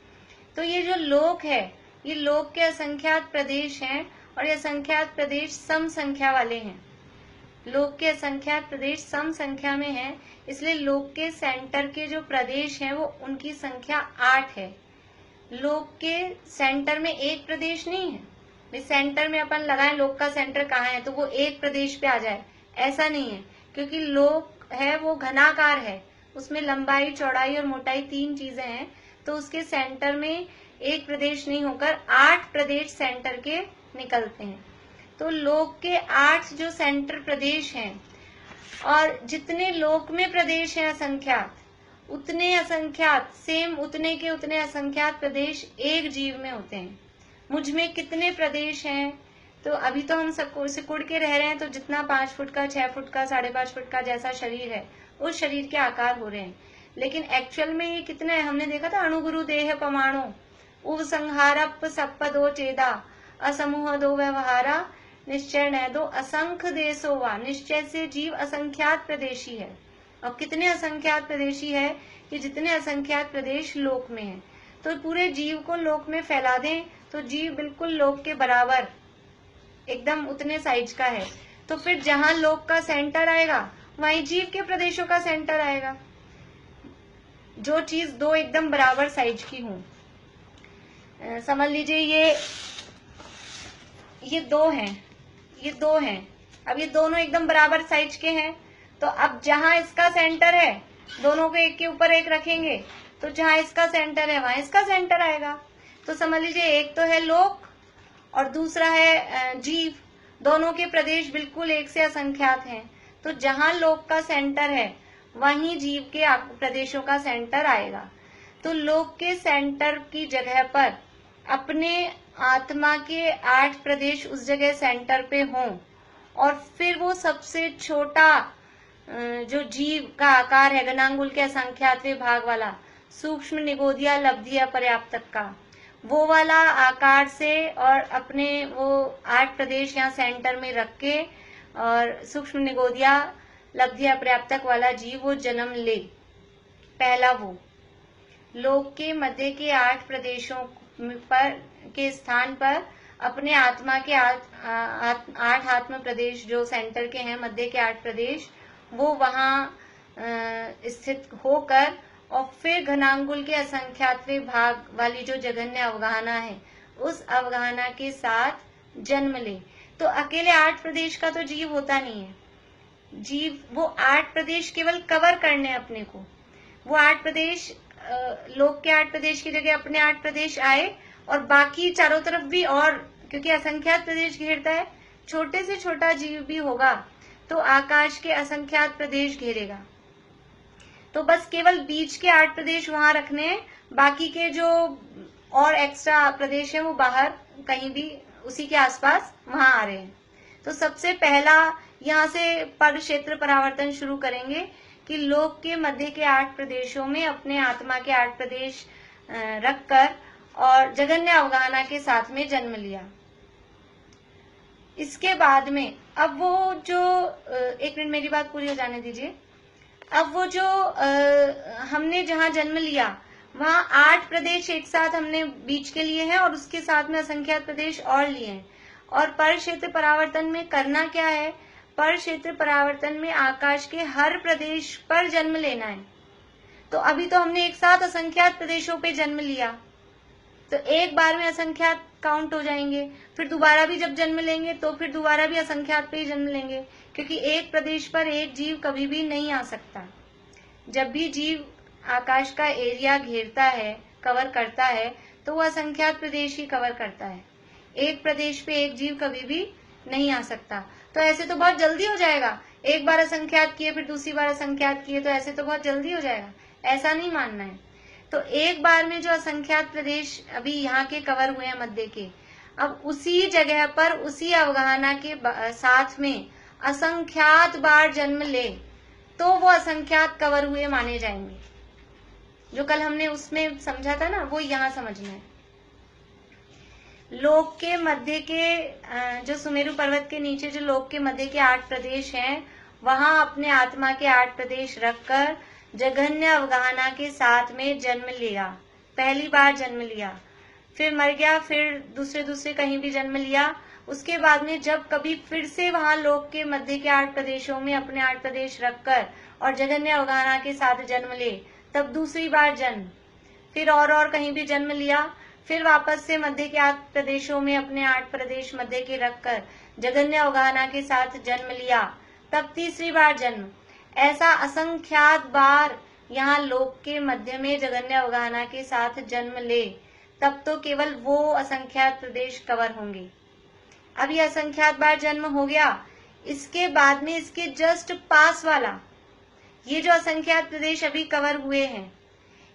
तो ये जो लोक है, ये लोक के असंख्यात प्रदेश हैं, और ये असंख्यात प्रदेश सम संख्या वाले हैं। लोक के असंख्यात प्रदेश सम संख्या में है, इसलिए लोक के सेंटर के जो प्रदेश हैं वो उनकी संख्या 8 है। लोक के सेंटर में एक प्रदेश नहीं है, सेंटर में अपन लगाएं लोक का सेंटर कहाँ है तो वो एक प्रदेश पे आ जाए, ऐसा नहीं है, क्योंकि लोक है वो घनाकार है, उसमें लंबाई, चौड़ाई और मोटाई 3 चीजें हैं, तो उसके सेंटर में एक प्रदेश नहीं होकर 8 प्रदेश सेंटर के निकलते हैं। तो लोक के 8 जो सेंटर प्रदेश हैं, और जितने लोक में प्रदेश हैं असंख्यात, उतने असंख्यात सेम उतने के उतने असंख्यात प्रदेश एक जीव में होते हैं। मुझ में कितने प्रदेश हैं? तो अभी तो हम सबको सिकुड़ के रह रहे हैं, तो जितना 5 फुट का, 6 फुट का, 5.5 फुट का जैसा शरीर है उस शरीर के आकार हो रहे हैं, लेकिन एक्चुअल में ये कितना है? हमने देखा था, अणुगुरु देह पमाणु उव संहारप सप्पदो चेदा असमूह दो व्यवहारा निश्चय न दो असंख्य देशो वा। निश्चय से जीव असंख्यात प्रदेशी है। अब कितने असंख्यात प्रदेशी है कि जितने असंख्यात प्रदेश लोक में है, तो पूरे जीव को लोक में फैला दें तो जीव बिल्कुल लोक के बराबर एकदम उतने साइज का है। तो फिर जहां लोक का सेंटर आएगा वहीं जीव के प्रदेशों का सेंटर आएगा, जो चीज 2 एकदम बराबर साइज की हो। समझ लीजिए ये 2 हैं, ये 2 हैं, अब ये दोनों एकदम बराबर साइज के हैं, तो अब जहां इसका सेंटर है, दोनों को एक के ऊपर एक रखेंगे, तो जहां इसका सेंटर है वहां इसका सेंटर आएगा। तो समझ लीजिए एक तो है लोक और दूसरा है जीव, दोनों के प्रदेश बिल्कुल एक से असंख्यात हैं, तो जहां लोक का सेंटर है वहीं जीव के प्रदेशों का सेंटर आएगा। तो लोक के सेंटर की जगह पर अपने आत्मा के 8 प्रदेश उस जगह सेंटर पे हों, और फिर वो सबसे छोटा जो जीव का आकार है गणांगुल के असंख्यातवें भाग वाला, सूक्ष्म निगोदिया लब्धिया पर्याप्तक का, वो वाला आकार से और अपने वो 8 प्रदेश यहाँ सेंटर में रख के और सूक्ष्म निगोदिया लब्धि अपर्याप्तक वाला जीव वो जन्म ले। पहला वो लोक के मध्य के 8 प्रदेशों पर के स्थान पर अपने आत्मा के 8 आत्म प्रदेश जो सेंटर के हैं, मध्य के 8 प्रदेश, वो वहां स्थित होकर और फिर घनांगुल के असंख्यातवें भाग वाली जो जघन्य अवगाहना है उस अवगाहना के साथ जन्म ले। तो अकेले 8 प्रदेश का तो जीव होता नहीं है। जीव वो 8 प्रदेश केवल कवर करने अपने को, वो 8 प्रदेश लोक के 8 प्रदेश की जगह अपने 8 प्रदेश आए और बाकी चारों तरफ भी, और क्योंकि असंख्यात प्रदेश घेरता है, छोटे से छोटा जीव भी होगा तो आकाश के असंख्यात प्रदेश घेरेगा। तो बस केवल बीच के 8 प्रदेश वहां रखने हैं, बाकी के जो और एक्स्ट्रा प्रदेश है वो बाहर कहीं भी उसी के आसपास वहां आ रहे हैं। तो सबसे पहला यहाँ से पर क्षेत्र परावर्तन शुरू करेंगे कि लोक के मध्य के 8 प्रदेशों में अपने आत्मा के 8 प्रदेश रखकर और जघन्य अवगाहना के साथ में जन्म लिया। इसके बाद में अब वो जो एक मिनट मेरी बात पूरी हो जाने दीजिए। अब वो जो हमने जहां जन्म लिया वहां 8 प्रदेश एक साथ हमने बीच के लिए हैं और उसके साथ में असंख्यात प्रदेश और लिए हैं। और पर क्षेत्र परावर्तन में करना क्या है, पर क्षेत्र परावर्तन में आकाश के हर प्रदेश पर जन्म लेना है। तो अभी तो हमने एक साथ असंख्यात प्रदेशों पे जन्म लिया, तो एक बार में असंख्यात काउंट हो जाएंगे, फिर दोबारा भी जब जन्म लेंगे तो फिर दोबारा भी असंख्यात पे ही जन्म लेंगे, क्योंकि एक प्रदेश पर एक जीव कभी भी नहीं आ सकता। जब भी जीव आकाश का एरिया घेरता है, कवर करता है, तो वो असंख्यात प्रदेश ही कवर करता है। एक प्रदेश पे एक जीव कभी भी नहीं आ सकता। तो ऐसे तो बहुत जल्दी हो जाएगा, एक बार असंख्यात किए फिर दूसरी बार असंख्यात किए, तो ऐसे तो बहुत जल्दी हो जाएगा, ऐसा नहीं मानना है। तो एक बार में जो असंख्यात प्रदेश अभी यहाँ के कवर हुए हैं मध्य के, अब उसी जगह पर उसी अवगाहना के साथ में असंख्यात बार जन्म ले तो वो असंख्यात कवर हुए माने जाएंगे। जो कल हमने उसमें समझा था ना, वो यहाँ समझना है। लोक के मध्य के जो सुमेरु पर्वत के नीचे जो लोक के मध्य के 8 प्रदेश हैं, वहां अपने आत्मा के 8 प्रदेश रखकर जघन्य अवगाहना के साथ में जन्म लिया। पहली बार जन्म लिया, फिर मर गया, फिर दूसरे कहीं भी जन्म लिया। उसके बाद में जब कभी फिर से वहां लोक के मध्य के 8 प्रदेशों में अपने 8 प्रदेश रखकर और जघन्य अवगाहना के साथ जन्म ले, तब दूसरी बार जन्म, फिर और कहीं भी जन्म लिया, फिर वापस से मध्य के 8 प्रदेशों में अपने 8 प्रदेश मध्य के रखकर जघन्य अवगाहना के साथ जन्म लिया, तब तीसरी बार जन्म। ऐसा असंख्यात बार यहाँ लोक के मध्य में जघन्य अवगाहना के साथ जन्म ले, तब तो केवल वो असंख्यात प्रदेश कवर होंगे। अब ये असंख्यात बार जन्म हो गया, इसके बाद में इसके जस्ट पास वाला, ये जो असंख्यात प्रदेश अभी कवर हुए हैं,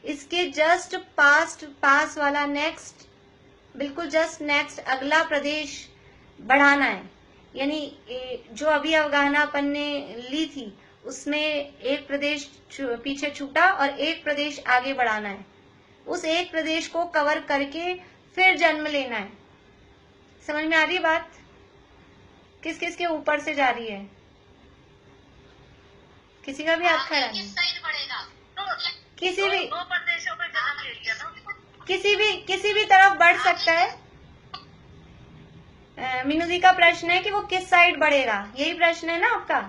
इसके जस्ट पास वाला नेक्स्ट, बिल्कुल जस्ट नेक्स्ट अगला प्रदेश बढ़ाना है। यानी जो अभी अवगाहना अपन ने ली थी उसमें एक प्रदेश पीछे छूटा और एक प्रदेश आगे बढ़ाना है। उस एक प्रदेश को कवर करके फिर जन्म लेना है। समझ में आ रही है बात? किस किस के ऊपर से जा रही है? किसी का भी हाथ खड़ा है? किसी भी दो प्रदेशों में जन्म ले लिया ना, किसी भी तरफ बढ़ सकता है। मीनू जी का प्रश्न है कि वो किस साइड बढ़ेगा, यही प्रश्न है ना आपका?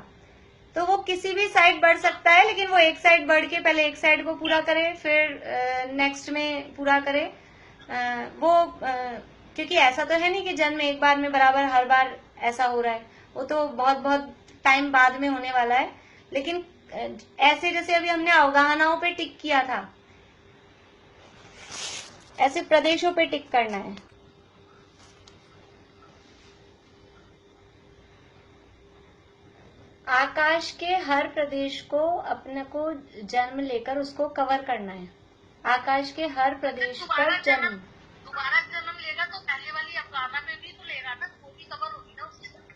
तो वो किसी भी साइड बढ़ सकता है, लेकिन वो एक साइड बढ़ के पहले एक साइड को पूरा करे, फिर नेक्स्ट में पूरा करे। क्योंकि ऐसा तो है नहीं कि जन्म एक बार में बराबर हर बार ऐसा हो रहा है, वो तो बहुत बहुत टाइम बाद में होने वाला है। लेकिन ऐसे जैसे अभी हमने अवगाहनाओं पे टिक किया था, ऐसे प्रदेशों पे टिक करना है। आकाश के हर प्रदेश को अपने को जन्म लेकर उसको कवर करना है। आकाश के हर प्रदेश पर जन्म, दोबारा जन्म लेगा तो पहले वाली अवगाहना में भी तो लेगा ना, वो भी कवर होगी ना उसके अंदर।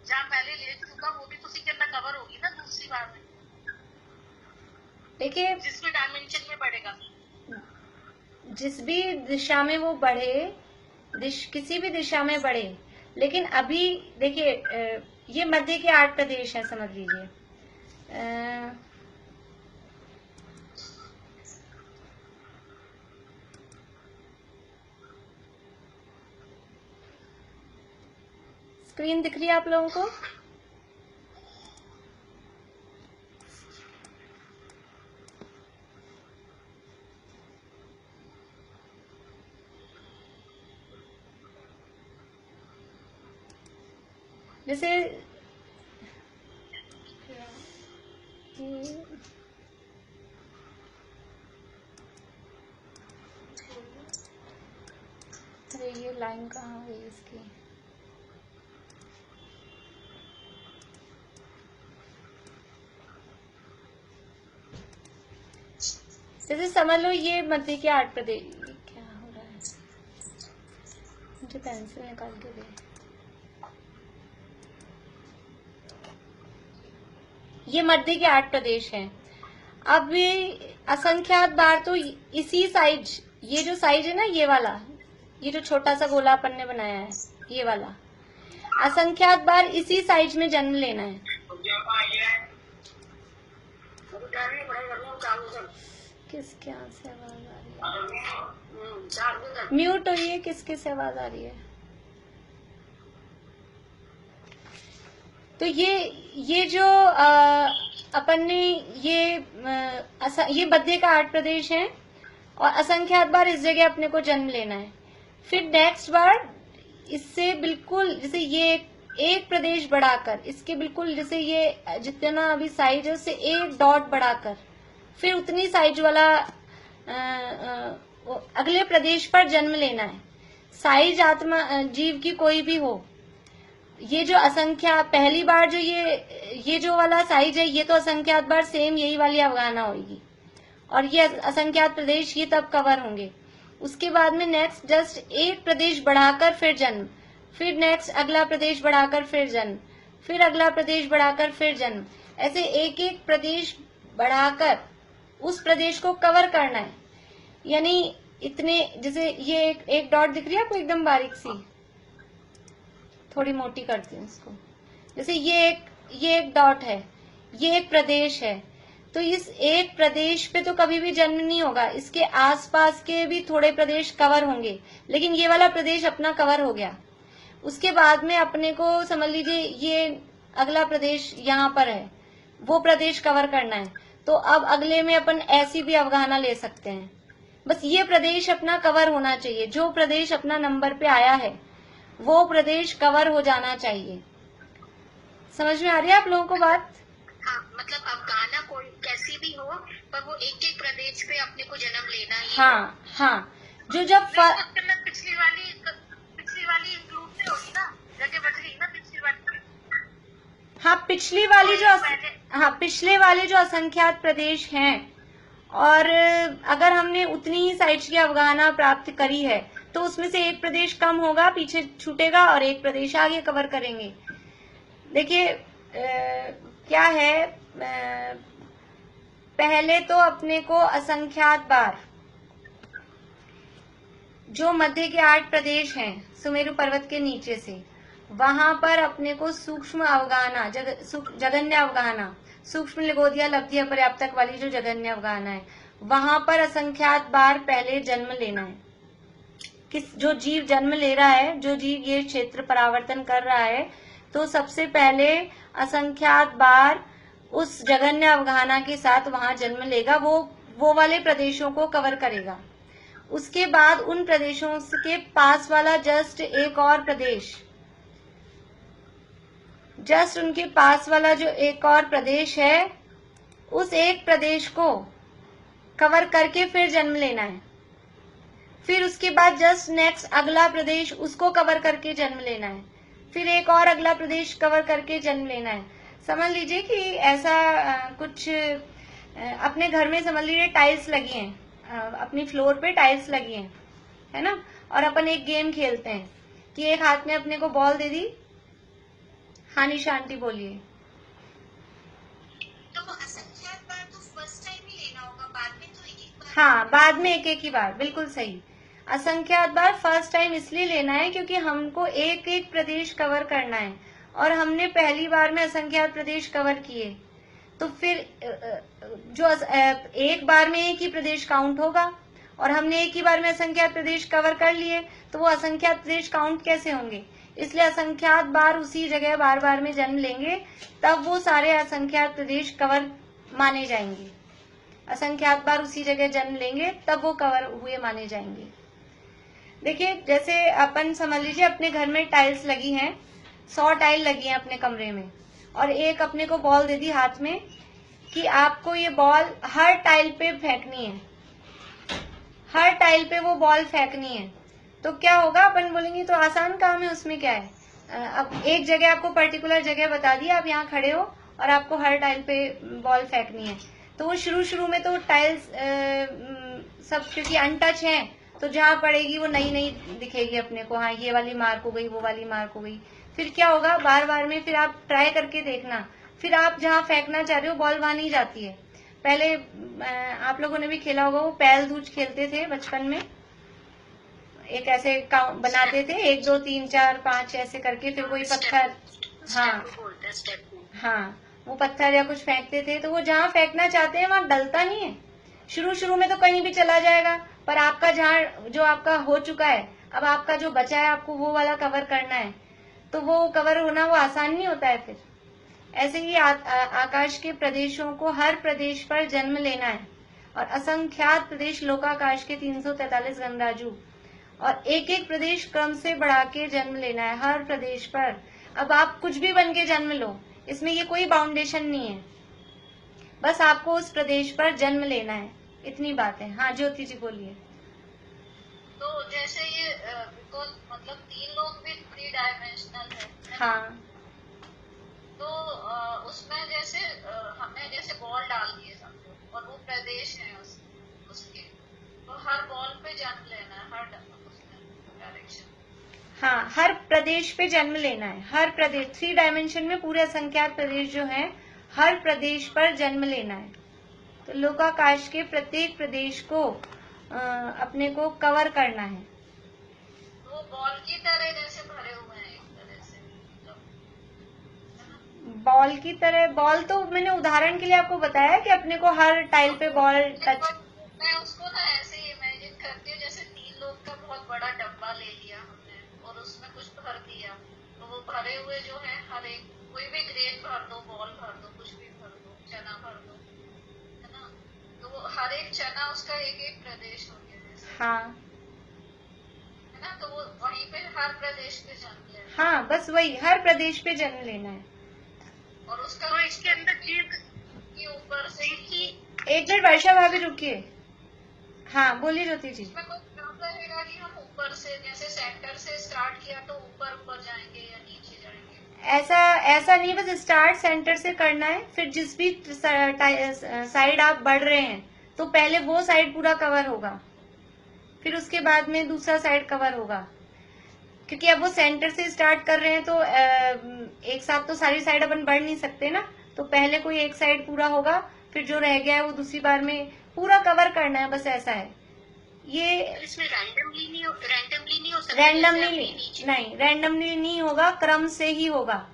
जहाँ पहले ले चुका वो भी तो उसी के अंदर कवर होगी ना दूसरी बार में। देखिए, जिसमें डायमेंशन में बढ़ेगा, जिस भी दिशा में वो बढ़े, किसी भी दिशा में बढ़े, लेकिन अभी देखिए ये मध्य के 8 प्रदेश हैं, समझ लीजिए। स्क्रीन दिख रही है आप लोगों को? जैसे अरे ये लाइन कहाँ गई इसकी? जैसे समझ लो ये मध्य के 8 प्रदेश, क्या हो रहा है, मुझे पेंसिल निकाल के दे। ये मध्य के 8 प्रदेश हैं। अब असंख्यात बार तो इसी साइज, ये जो साइज है ना, ये वाला, ये जो छोटा सा गोला अपन ने बनाया है, ये वाला असंख्यात बार इसी साइज में जन्म लेना है। किसके यहाँ से आवाज आ रही है? म्यूट होइए, किसके से आवाज आ रही है? तो ये जो अपन ने ये मध्य का 8 प्रदेश है और असंख्यात बार इस जगह अपने को जन्म लेना है। फिर नेक्स्ट बार इससे बिल्कुल जैसे ये एक प्रदेश बढ़ाकर, इसके बिल्कुल जैसे ये जितना अभी साइज है उससे एक डॉट बढ़ाकर फिर उतनी साइज वाला अगले प्रदेश पर जन्म लेना है। साइज आत्मा जीव की कोई भी हो, ये जो असंख्या पहली बार जो ये जो वाला साइज है, ये तो असंख्यात बार सेम यही वाली अफगाना होगी और ये असंख्यात प्रदेश ये तब कवर होंगे। उसके बाद में नेक्स्ट जस्ट एक प्रदेश बढ़ाकर फिर जन्म, फिर नेक्स्ट अगला प्रदेश बढ़ाकर फिर जन्म, फिर अगला प्रदेश बढ़ाकर फिर जन्म, ऐसे एक एक प्रदेश बढ़ाकर उस प्रदेश को कवर करना है। यानी इतने, जैसे ये एक डॉट दिख रही है आपको एकदम बारीक सी, थोड़ी मोटी करती हूँ इसको। जैसे ये एक डॉट है, ये एक प्रदेश है, तो इस एक प्रदेश पे तो कभी भी जन्म नहीं होगा, इसके आसपास के भी थोड़े प्रदेश कवर होंगे, लेकिन ये वाला प्रदेश अपना कवर हो गया। उसके बाद में अपने को समझ लीजिए ये अगला प्रदेश यहाँ पर है, वो प्रदेश कवर करना है, तो अब अगले में अपन ऐसी भी अफगाना ले सकते हैं। बस ये प्रदेश अपना कवर होना चाहिए, जो प्रदेश अपना नंबर पे आया है वो प्रदेश कवर हो जाना चाहिए। समझ में आ रही है आप लोगों को बात? हाँ, मतलब अफगाना कोई कैसी भी हो, पर वो एक एक प्रदेश पे अपने को जन्म लेना ही। हाँ, जो जब पिछली वाली इंक्लूड नहीं होगी ना, जगह बच गई ना पिछली वाली। हाँ, पिछले वाले जो असंख्यात प्रदेश हैं, और अगर हमने उतनी ही साइज की अफगाना प्राप्त करी है तो उसमें से एक प्रदेश कम होगा, पीछे छूटेगा और एक प्रदेश आगे कवर करेंगे। देखिए क्या है, पहले तो अपने को असंख्यात बार जो मध्य के 8 प्रदेश हैं सुमेरु पर्वत के नीचे से, वहां पर अपने को सूक्ष्म अफगाना, जघन्य अफगाना, सूक्ष्म लिगोदिया लब्धिया पर्याप्तक वाली जो जघन्य अफगाना है, वहां पर असंख्यात बार पहले जन्म लेना है। जो जीव जन्म ले रहा है, जो जीव ये क्षेत्र परावर्तन कर रहा है, तो सबसे पहले असंख्यात बार उस जघन्य अफगाना के साथ वहां जन्म लेगा, वो वाले प्रदेशों को कवर करेगा। उसके बाद उन प्रदेशों के पास वाला जस्ट एक और प्रदेश, जस्ट उनके पास वाला जो एक और प्रदेश है, उस एक प्रदेश को कवर करके फिर जन्म लेना है। फिर उसके बाद जस्ट नेक्स्ट अगला प्रदेश, उसको कवर करके जन्म लेना है। फिर एक और अगला प्रदेश कवर करके जन्म लेना है। समझ लीजिए कि ऐसा कुछ अपने घर में समझ लीजिए टाइल्स लगी हैं, अपनी फ्लोर पे टाइल्स लगी हैं, है ना, और अपन एक गेम खेलते हैं कि एक हाथ में अपने को बॉल दे दी, हाँ निशा आंटी बोलिए। तो वो असंख्यात बार तो फर्स्ट टाइम ही लेना होगा, बाद में तो एक बार। हाँ, बाद में एक ही बार, बिल्कुल सही। असंख्यात बार फर्स्ट टाइम इसलिए लेना है क्योंकि हमको एक एक प्रदेश कवर करना है और हमने पहली बार में असंख्यात प्रदेश कवर किए, तो फिर जो एक बार में एक ही प्रदेश काउंट होगा, और हमने एक ही बार में असंख्यात प्रदेश कवर कर लिए, तो वो असंख्यात प्रदेश काउंट कैसे होंगे? इसलिए असंख्यात बार उसी जगह बार बार में जन्म लेंगे, तब वो सारे असंख्यात प्रदेश कवर माने जाएंगे। असंख्यात बार उसी जगह जन्म लेंगे तब वो कवर हुए माने जाएंगे। देखिए, जैसे अपन समझ लीजिए अपने घर में टाइल्स लगी हैं, 100 टाइल लगी हैं अपने कमरे में, और एक अपने को बॉल दे दी हाथ में कि आपको ये बॉल हर टाइल पे फेंकनी है, हर टाइल पे वो बॉल फेंकनी है। तो क्या होगा? अपन बोलेंगे तो आसान काम है, उसमें क्या है। अब एक जगह आपको पर्टिकुलर जगह बता दी, आप यहाँ खड़े हो और आपको हर टाइल पे बॉल फेंकनी है, तो वो शुरू में तो टाइल्स सब क्योंकि अनटच है, तो जहाँ पड़ेगी वो नई नई दिखेगी अपने को, हाँ ये वाली मार्क हो गई, वो वाली मार्क हो गई। फिर क्या होगा? बार बार में फिर आप ट्राई करके देखना, फिर आप जहाँ फेंकना चाह रहे हो बॉल वहां नहीं जाती है। पहले आप लोगों ने भी खेला होगा, वो पैल धूज खेलते थे बचपन में, एक ऐसे बनाते थे 1 2 3 4 5 ऐसे करके, फिर कोई पत्थर, हाँ वो पत्थर या कुछ फेंकते थे, तो वो जहाँ फेंकना चाहते हैं वहां डलता नहीं है। शुरू में तो कहीं भी चला जाएगा, पर आपका जहाँ जो आपका हो चुका है, अब आपका जो बचा है आपको वो वाला कवर करना है, तो वो कवर होना वो आसान नहीं होता है। फिर ऐसे ही आकाश के प्रदेशों को हर प्रदेश पर जन्म लेना है, और असंख्यात प्रदेश लोकाकाश के 343 गणराज्य, और एक एक प्रदेश क्रम से बढ़ा के जन्म लेना है हर प्रदेश पर। अब आप कुछ भी बन के जन्म लो, इसमें ये कोई बाउंडेशन नहीं है, बस आपको उस प्रदेश पर जन्म लेना है, इतनी बात है। हाँ ज्योति जी बोलिए। तो जैसे ये बिकॉज मतलब 3 लोग भी 3 डायमेंशनल है। हाँ, तो उसमें जैसे हमें जैसे बॉल डाल दिए समझो, और वो प्रदेश है उसके, तो हर बॉल पे जन्म लेना है, हर डायरेक्शन। हाँ हर प्रदेश पे जन्म लेना है, हर प्रदेश 3 डायमेंशन में पूरे असंख्यात प्रदेश जो हैं, हर प्रदेश पर जन्म लेना है। तो लोकाकाश के प्रत्येक प्रदेश को अपने को कवर करना है। वो बॉल की तरह जैसे भरे हुए हैं एक तरह से, बॉल की तरह, बॉल तो मैंने उदाहरण के लिए आपको बताया कि अपने को हर टाइल पे बॉल टच। मैं उसको ना ऐसे ही इमेजिन करती हूँ, जैसे 3 लोग का बहुत बड़ा डब्बा ले लिया हमने और उसमें कुछ भर दिया, तो वो भरे हुए जो है हर एक कोई भी ग्रेन भर दो, बॉल भर दो, कुछ भी भर दो, चना भर दो, है ना, तो वो हर एक चना उसका एक एक प्रदेश हो गया जैसे, हाँ है ना, तो वो वहीं पे हर प्रदेश पे जन्म लेना। हाँ बस वही, हर प्रदेश पे जन्म लेना है। और उसका तो इसके अंदर जीव के ऊपर से ही एक मिनट वर्षा भाभी रुकिए। हाँ बोलिए ज्योति जी। इसमें कोई काम रहेगा कि हम ऊपर से जैसे सेंटर से स्टार्ट किया तो ऊपर जाएंगे या नीचे जाएंगे? ऐसा नहीं, बस स्टार्ट सेंटर से करना है। फिर जिस भी साइड आप बढ़ रहे हैं, तो पहले वो साइड पूरा कवर होगा, फिर उसके बाद में दूसरा साइड कवर होगा, क्योंकि अब वो सेंटर से स्टार्ट कर रहे हैं, तो एक साथ तो सारी साइड अपन बढ़ नहीं सकते ना, तो पहले कोई एक साइड पूरा होगा, फिर जो रह गया है वो दूसरी बार में पूरा कवर करना है, बस ऐसा है ये। इसमें रैंडमली नहीं हो सकता, रैंडमली नहीं होगा, क्रम से ही होगा।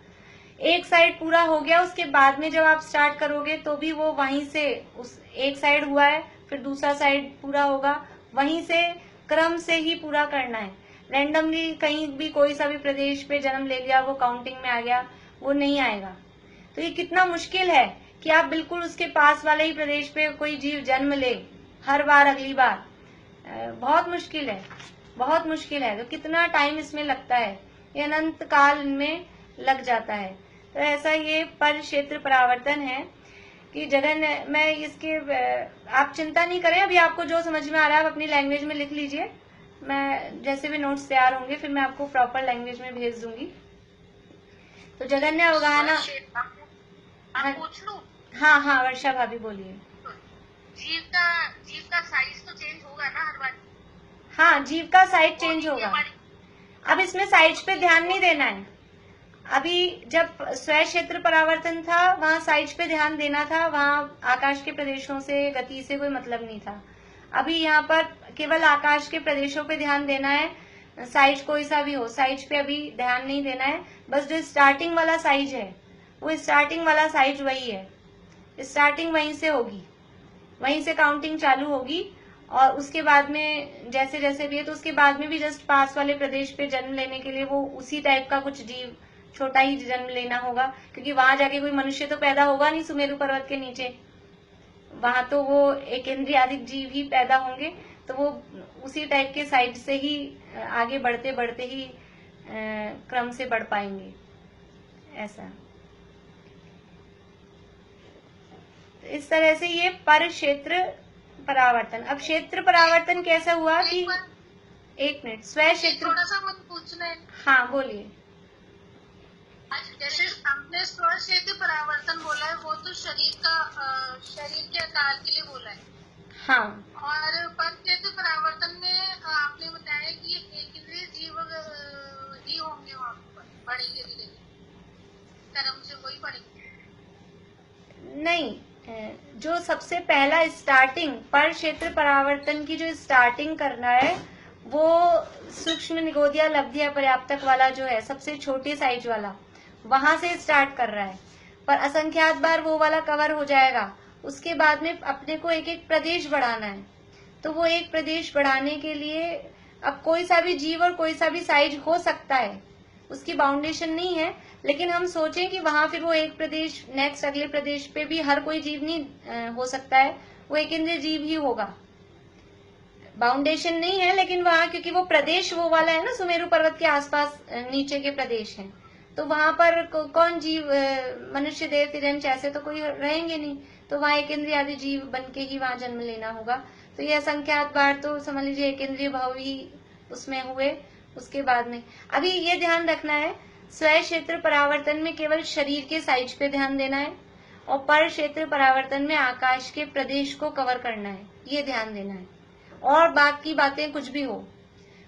एक साइड पूरा हो गया, उसके बाद में जब आप स्टार्ट करोगे तो भी वो वहीं से, उस एक साइड हुआ है फिर दूसरा साइड पूरा होगा, वहीं से क्रम से ही पूरा करना है। रैंडमली कहीं भी कोई सा भी प्रदेश पे जन्म ले लिया, वो काउंटिंग में आ गया, वो नहीं आएगा। तो ये कितना मुश्किल है कि आप बिल्कुल उसके पास वाले ही प्रदेश पे कोई जीव जन्म ले हर बार, अगली बार, बहुत मुश्किल है, बहुत मुश्किल है। तो कितना टाइम इसमें लगता है, ये अनंत काल में लग जाता है। तो ऐसा ये पर क्षेत्र परावर्तन है कि जगह मैं इसके, आप चिंता नहीं करें, अभी आपको जो समझ में आ रहा है आप अपनी लैंग्वेज में लिख लीजिए, मैं जैसे भी नोट्स तैयार होंगे फिर मैं आपको प्रॉपर लैंग्वेज में भेज दूंगी। तो जगन्य अवगाहना, पूछ लूं? हाँ हाँ वर्षा भाभी बोलिए। जीव का साइज तो चेंज होगा ना हर बार? हाँ जीव का साइज चेंज होगा। अब इसमें साइज पे ध्यान नहीं देना है। अभी जब स्वयं क्षेत्र परावर्तन था वहाँ साइज पे ध्यान देना था, वहाँ आकाश के प्रदेशों से, गति से कोई मतलब नहीं था। अभी यहाँ पर केवल आकाश के प्रदेशों पे ध्यान देना है, साइज कोई सा भी हो, साइज पे अभी ध्यान नहीं देना है। बस जो स्टार्टिंग वाला साइज है वो स्टार्टिंग वाला साइज वही है, स्टार्टिंग वहीं से होगी, वहीं से काउंटिंग चालू होगी। और उसके बाद में जैसे जैसे भी है, तो उसके बाद में भी जस्ट पास वाले प्रदेश पे जन्म लेने के लिए वो उसी टाइप का कुछ जीव छोटा ही जन्म लेना होगा, क्योंकि वहां जाके कोई मनुष्य तो पैदा होगा नहीं सुमेरु पर्वत के नीचे, वहां तो वो एक इंद्रियादिक जीव ही पैदा होंगे। तो वो उसी टाइप के साइड से ही आगे बढ़ते बढ़ते ही क्रम से बढ़ पाएंगे, ऐसा। इस तरह से ये पर क्षेत्र परावर्तन। अब क्षेत्र परावर्तन कैसा हुआ कि एक मिनट, स्व क्षेत्र, थोड़ा सा मुझे पूछना है। हाँ बोलिए। जैसे हमने स्व क्षेत्र परावर्तन बोला है, वो तो शरीर के आकार के लिए बोला है। हाँ, और पर क्षेत्र परावर्तन में आपने बताया कि एक इंद्रिय जीव ही होंगे, वहाँ पर बढ़ेंगे धीरे धीरे, कर्म से वही बढ़ेंगे। नहीं, जो सबसे पहला स्टार्टिंग पर क्षेत्र परावर्तन की जो स्टार्टिंग करना है वो सूक्ष्म निगोदिया लब्धिया पर्याप्तक वाला जो है, सबसे छोटे साइज वाला, वहां से स्टार्ट कर रहा है। पर असंख्यात बार वो वाला कवर हो जाएगा। उसके बाद में अपने को एक एक प्रदेश बढ़ाना है। तो वो एक प्रदेश बढ़ाने के लिए अब कोई सा भी जीव और कोई सा भी साइज हो सकता है, उसकी बाउंडेशन नहीं है। लेकिन हम सोचें कि वहां फिर वो एक प्रदेश नेक्स्ट अगले प्रदेश पे भी हर कोई जीव नहीं हो सकता है, वो एक इंद्रिय जीव ही होगा। बाउंडेशन नहीं है, लेकिन वहां क्योंकि वो प्रदेश वो वाला है ना, सुमेरु पर्वत के आसपास नीचे के प्रदेश हैं, तो वहां पर कौन जीव, मनुष्य देव तिरंच ऐसे तो कोई रहेंगे नहीं, तो वहां एक इंद्रिय आदि जीव बन के ही वहां जन्म लेना होगा। तो ये असंख्यात बार तो समझ लीजिए एक इंद्रिय भाव ही उसमें हुए। उसके बाद में अभी ये ध्यान रखना है, स्व क्षेत्र परावर्तन में केवल शरीर के साइज पे ध्यान देना है, और पर क्षेत्र परावर्तन में आकाश के प्रदेश को कवर करना है, ये ध्यान देना है। और बाकी बातें कुछ भी हो,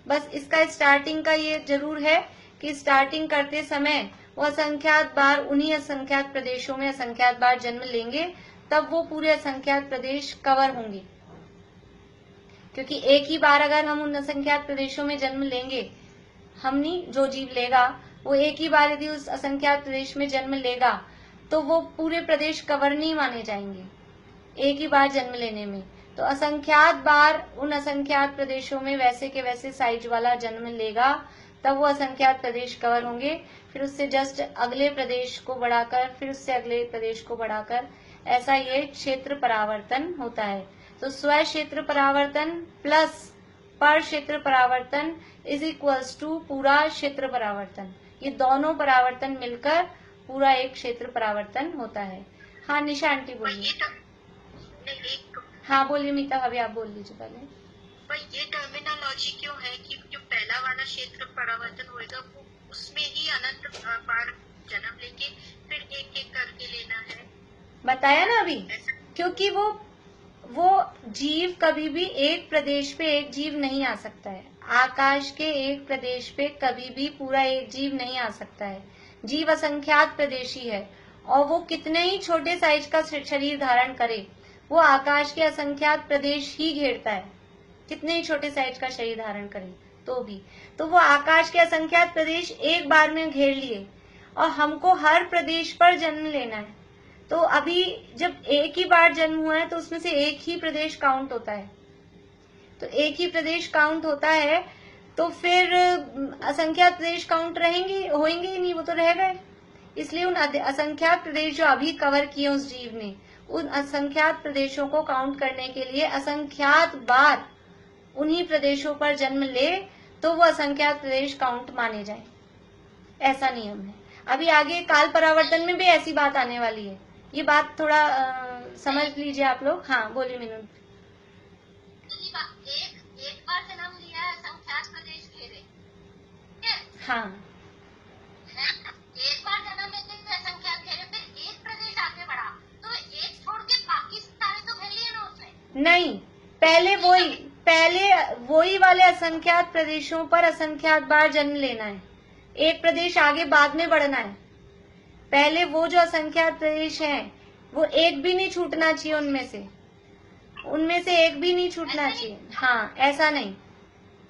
बस इसका स्टार्टिंग का ये जरूर है कि स्टार्टिंग करते समय वो असंख्यात बार उन्हीं असंख्यात प्रदेशों में असंख्यात बार जन्म लेंगे, तब वो पूरे असंख्यात प्रदेश कवर होंगे। क्योंकि एक ही बार अगर हम उन असंख्यात प्रदेशों में जन्म लेंगे, हम नहीं, जो जीव लेगा वो एक ही बार यदि उस असंख्यात प्रदेश में जन्म लेगा तो वो पूरे प्रदेश कवर नहीं माने जाएंगे एक ही बार जन्म लेने में। तो असंख्यात बार उन असंख्यात प्रदेशों में वैसे के वैसे साइज वाला जन्म लेगा, तब वो असंख्यात प्रदेश कवर होंगे। फिर उससे जस्ट अगले प्रदेश को बढ़ाकर, फिर उससे अगले प्रदेश को बढ़ाकर, ऐसा ये क्षेत्र परावर्तन होता है। तो स्व क्षेत्र परावर्तन प्लस पर क्षेत्र परावर्तन इज इक्वल्स टू पूरा क्षेत्र परावर्तन। ये दोनों परावर्तन मिलकर पूरा एक क्षेत्र परावर्तन होता है। हाँ निशा आंटी बोलिए। हाँ बोलिए मीता भाभी, आप बोल लीजिए पहले। पर ये टर्मिनोलॉजी क्यों है कि जो पहला वाला क्षेत्र परावर्तन होएगा वो उसमें ही अनंत बार जन्म लेके फिर एक एक करके लेना है, बताया ना अभी। क्योंकि वो जीव कभी भी एक प्रदेश पे एक जीव नहीं आ सकता है। आकाश के एक प्रदेश पे कभी भी पूरा एक जीव नहीं आ सकता है। जीव असंख्यात प्रदेशी है, और वो कितने ही छोटे साइज का शरीर धारण करे, वो आकाश के असंख्यात प्रदेश ही घेरता है। कितने ही छोटे साइज का शरीर धारण करे तो भी, तो वो आकाश के असंख्यात प्रदेश एक बार में घेर लिए, और हमको हर प्रदेश पर जन्म लेना है। तो अभी जब एक ही बार जन्म हुआ है तो उसमें से एक ही प्रदेश काउंट होता है। तो एक ही प्रदेश काउंट होता है, तो फिर असंख्यात प्रदेश काउंट होंगे ही नहीं, वो तो रह गए। इसलिए उन असंख्यात प्रदेश जो अभी कवर किए उस जीव ने, उन असंख्यात प्रदेशों को काउंट करने के लिए असंख्यात बार उन्हीं प्रदेशों पर जन्म ले, तो वो असंख्यात प्रदेश काउंट माने जाए, ऐसा नियम है। अभी आगे काल परावर्तन में भी ऐसी बात आने वाली है। ये बात थोड़ा समझ लीजिए आप लोग। हाँ बोलिए मीनू। एक बार जन्म लिया है, असंख्यात प्रदेश घेरे। हाँ, एक बार जन्म लेते हैं असंख्यात घेरे, फिर एक प्रदेश आगे बढ़ा, तो एक छोड़ के बाकी सारे तो घेर लिए ना उसने। नहीं, पहले वही वाले असंख्यात प्रदेशों पर असंख्यात बार जन्म लेना है। एक प्रदेश आगे बाद में बढ़ना है। पहले वो जो असंख्यात प्रदेश हैं, वो एक भी नहीं छूटना चाहिए उनमें से एक भी नहीं छूटना चाहिए। हाँ ऐसा नहीं,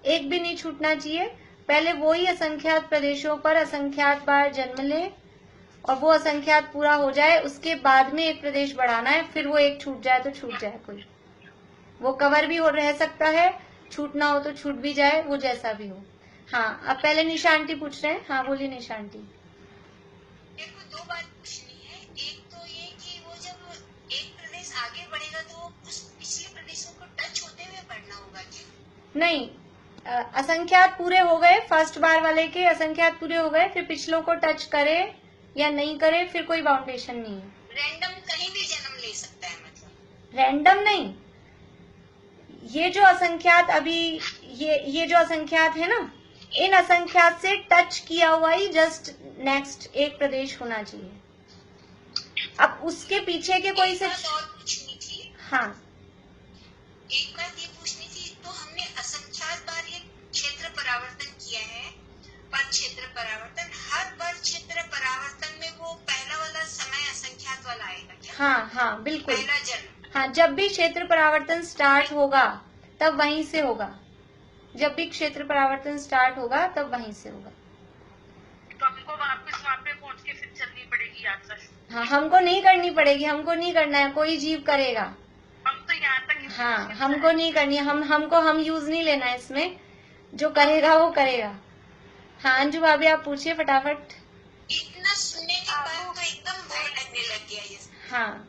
एक भी नहीं छूटना चाहिए। पहले वो ही असंख्यात प्रदेशों पर असंख्यात बार जन्म ले और वो असंख्यात पूरा हो जाए, उसके बाद में एक प्रदेश बढ़ाना है, फिर वो एक छूट जाए तो छूट जाए, कोई वो कवर भी हो रह सकता है, छूटना हो तो छूट भी जाए, वो जैसा भी हो। हाँ, अब पहले निशा आंटी पूछ रहे हैं। हाँ बोलिए निशा आंटी। मेरे को दो बात पूछनी है। एक तो ये कि वो जब एक प्रदेश आगे बढ़ेगा तो उस पिछले प्रदेशों को टच होते हुए बढ़ना होगा क्या? नहीं, असंख्यात पूरे हो गए, फर्स्ट बार वाले के असंख्यात पूरे हो गए, फिर पिछलों को टच करे या नहीं करे, फिर कोई बाउंडेशन नहीं है। रैंडम कहीं भी जन्म ले सकता है मतलब? रैंडम नहीं, ये जो असंख्यात अभी ये जो असंख्यात है ना, इन असंख्यात से टच किया हुआ ही जस्ट नेक्स्ट एक प्रदेश होना चाहिए। अब उसके पीछे के कोई से एक बात और पूछनी थी। हाँ, एक बात ये पूछनी थी, तो हमने असंख्यात बार ये क्षेत्र परावर्तन किया है, पर क्षेत्र परावर्तन, हर बार क्षेत्र परावर्तन में वो पहला वाला समय असंख्यात वाला आएगा क्या? हाँ हाँ बिल्कुल। पहला जन्म। हाँ, जब भी क्षेत्र परावर्तन स्टार्ट होगा तब वहीं से होगा, जब भी क्षेत्र परावर्तन स्टार्ट होगा तब वहीं से होगा। तो हमको वापस वहाँ पे पहुँच के फिर चलनी पड़ेगी यात्रा। हाँ, हमको नहीं करनी पड़ेगी, हमको नहीं करना है, कोई जीव करेगा। हम तो यहाँ तक ही हाँ, हमको नहीं करनी है, हम यूज नहीं लेना है इसमें, जो करेगा वो करेगा। हाँ अंजू भाभी आप पूछिए फटाफट। इतना सुनने के बाद तो एकदम बोर लगने लग गया ये। हाँ,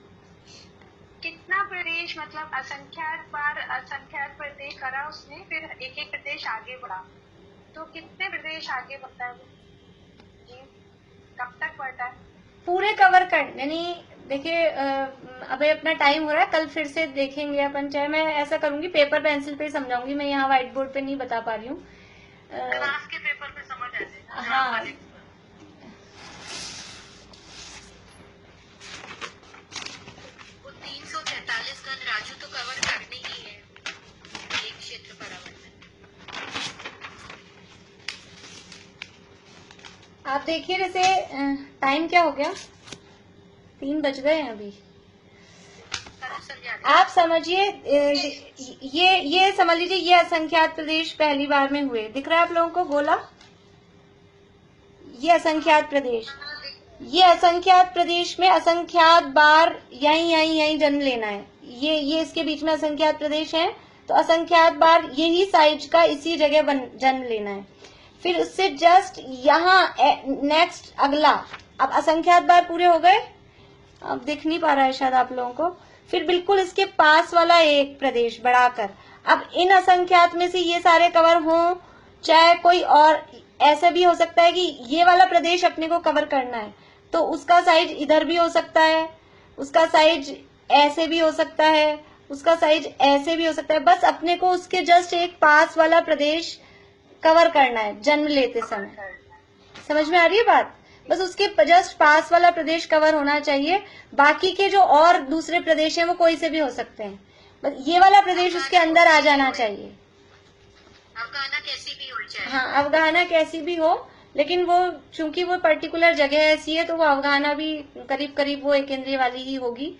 कितना प्रदेश मतलब असंख्यात बार असंख्यात प्रदेश करा उसने, फिर एक एक प्रदेश आगे बढ़ा, तो कितने प्रदेश आगे बढ़ता है वो? कब तक बढ़ता है? पूरे कवर कर, यानी देखिए अभी अपना टाइम हो रहा है, कल फिर से देखेंगे अपन, चाहे मैं ऐसा करूंगी पेपर पेंसिल पे समझाऊंगी, मैं यहाँ व्हाइट बोर्ड पे नहीं बता पा रही हूँ। क्लास के पेपर पे समझ आ जाए। हाँ, वो 343 गण राजू तो कवर करने ही है एक क्षेत्र परावर्तन। आप देखिए जैसे टाइम क्या हो गया, 3 बज गए हैं अभी। आप समझिए ये समझ लीजिए, ये असंख्यात प्रदेश पहली बार में हुए, दिख रहा है आप लोगों को गोला, ये असंख्यात प्रदेश, ये असंख्यात प्रदेश में असंख्यात बार यहीं जन्म लेना है, ये इसके बीच में असंख्यात प्रदेश है, तो असंख्यात बार यही साइज का इसी जगह जन्म लेना है। फिर उससे जस्ट यहाँ नेक्स्ट अगला, अब असंख्यात बार पूरे हो गए, अब दिख नहीं पा रहा है शायद आप लोगों को, फिर बिल्कुल इसके पास वाला एक प्रदेश बढ़ाकर, अब इन असंख्यात में से ये सारे कवर हों, चाहे कोई और ऐसा भी हो सकता है कि ये वाला प्रदेश अपने को कवर करना है, तो उसका साइज इधर भी हो सकता है, उसका साइज ऐसे भी हो सकता है, उसका साइज ऐसे भी हो सकता है, बस अपने को उसके जस्ट एक पास वाला प्रदेश कवर करना है जन्म लेते समय। समझ में आ रही है बात? बस उसके जस्ट पास वाला प्रदेश कवर होना चाहिए, बाकी के जो और दूसरे प्रदेश हैं वो कोई से भी हो सकते हैं, बस ये वाला प्रदेश उसके अंदर आ जाना चाहिए। अफगाना कैसी भी हो जाए। हाँ, अफगाना कैसी भी हो, लेकिन वो चूंकि वो पर्टिकुलर जगह ऐसी है तो वो अफगाना भी करीब करीब वो एक इंद्रिय वाली ही होगी।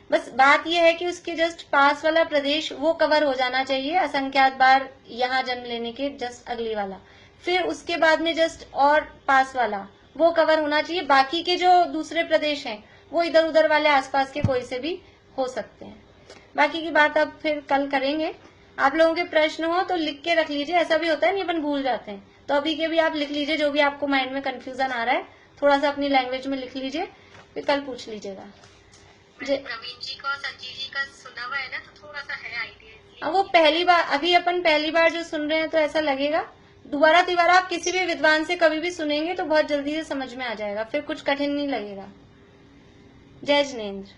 बस बात यह है कि उसके जस्ट पास वाला प्रदेश वो कवर हो जाना चाहिए असंख्यात बार यहाँ जन्म लेने के जस्ट अगली वाला, फिर उसके बाद में जस्ट और पास वाला वो कवर होना चाहिए, बाकी के जो दूसरे प्रदेश हैं वो इधर उधर वाले आसपास के कोई से भी हो सकते हैं। बाकी की बात अब फिर कल करेंगे। आप लोगों के प्रश्न हो तो लिख के रख लीजिए, ऐसा भी होता है नहीं अपन भूल जाते हैं, तो अभी के भी आप लिख लीजिए, जो भी आपको माइंड में कंफ्यूजन आ रहा है थोड़ा सा अपनी लैंग्वेज में लिख लीजिए, फिर कल पूछ लीजिएगा। प्रवीण जी का और संजीव जी का सुना हुआ है ना, तो थोड़ा सा है आइडिया। वो पहली बार, अभी अपन पहली बार जो सुन रहे हैं तो ऐसा लगेगा, दोबारा तिबारा आप किसी भी विद्वान से कभी भी सुनेंगे तो बहुत जल्दी से समझ में आ जाएगा, फिर कुछ कठिन नहीं लगेगा। जय जिनेंद्र।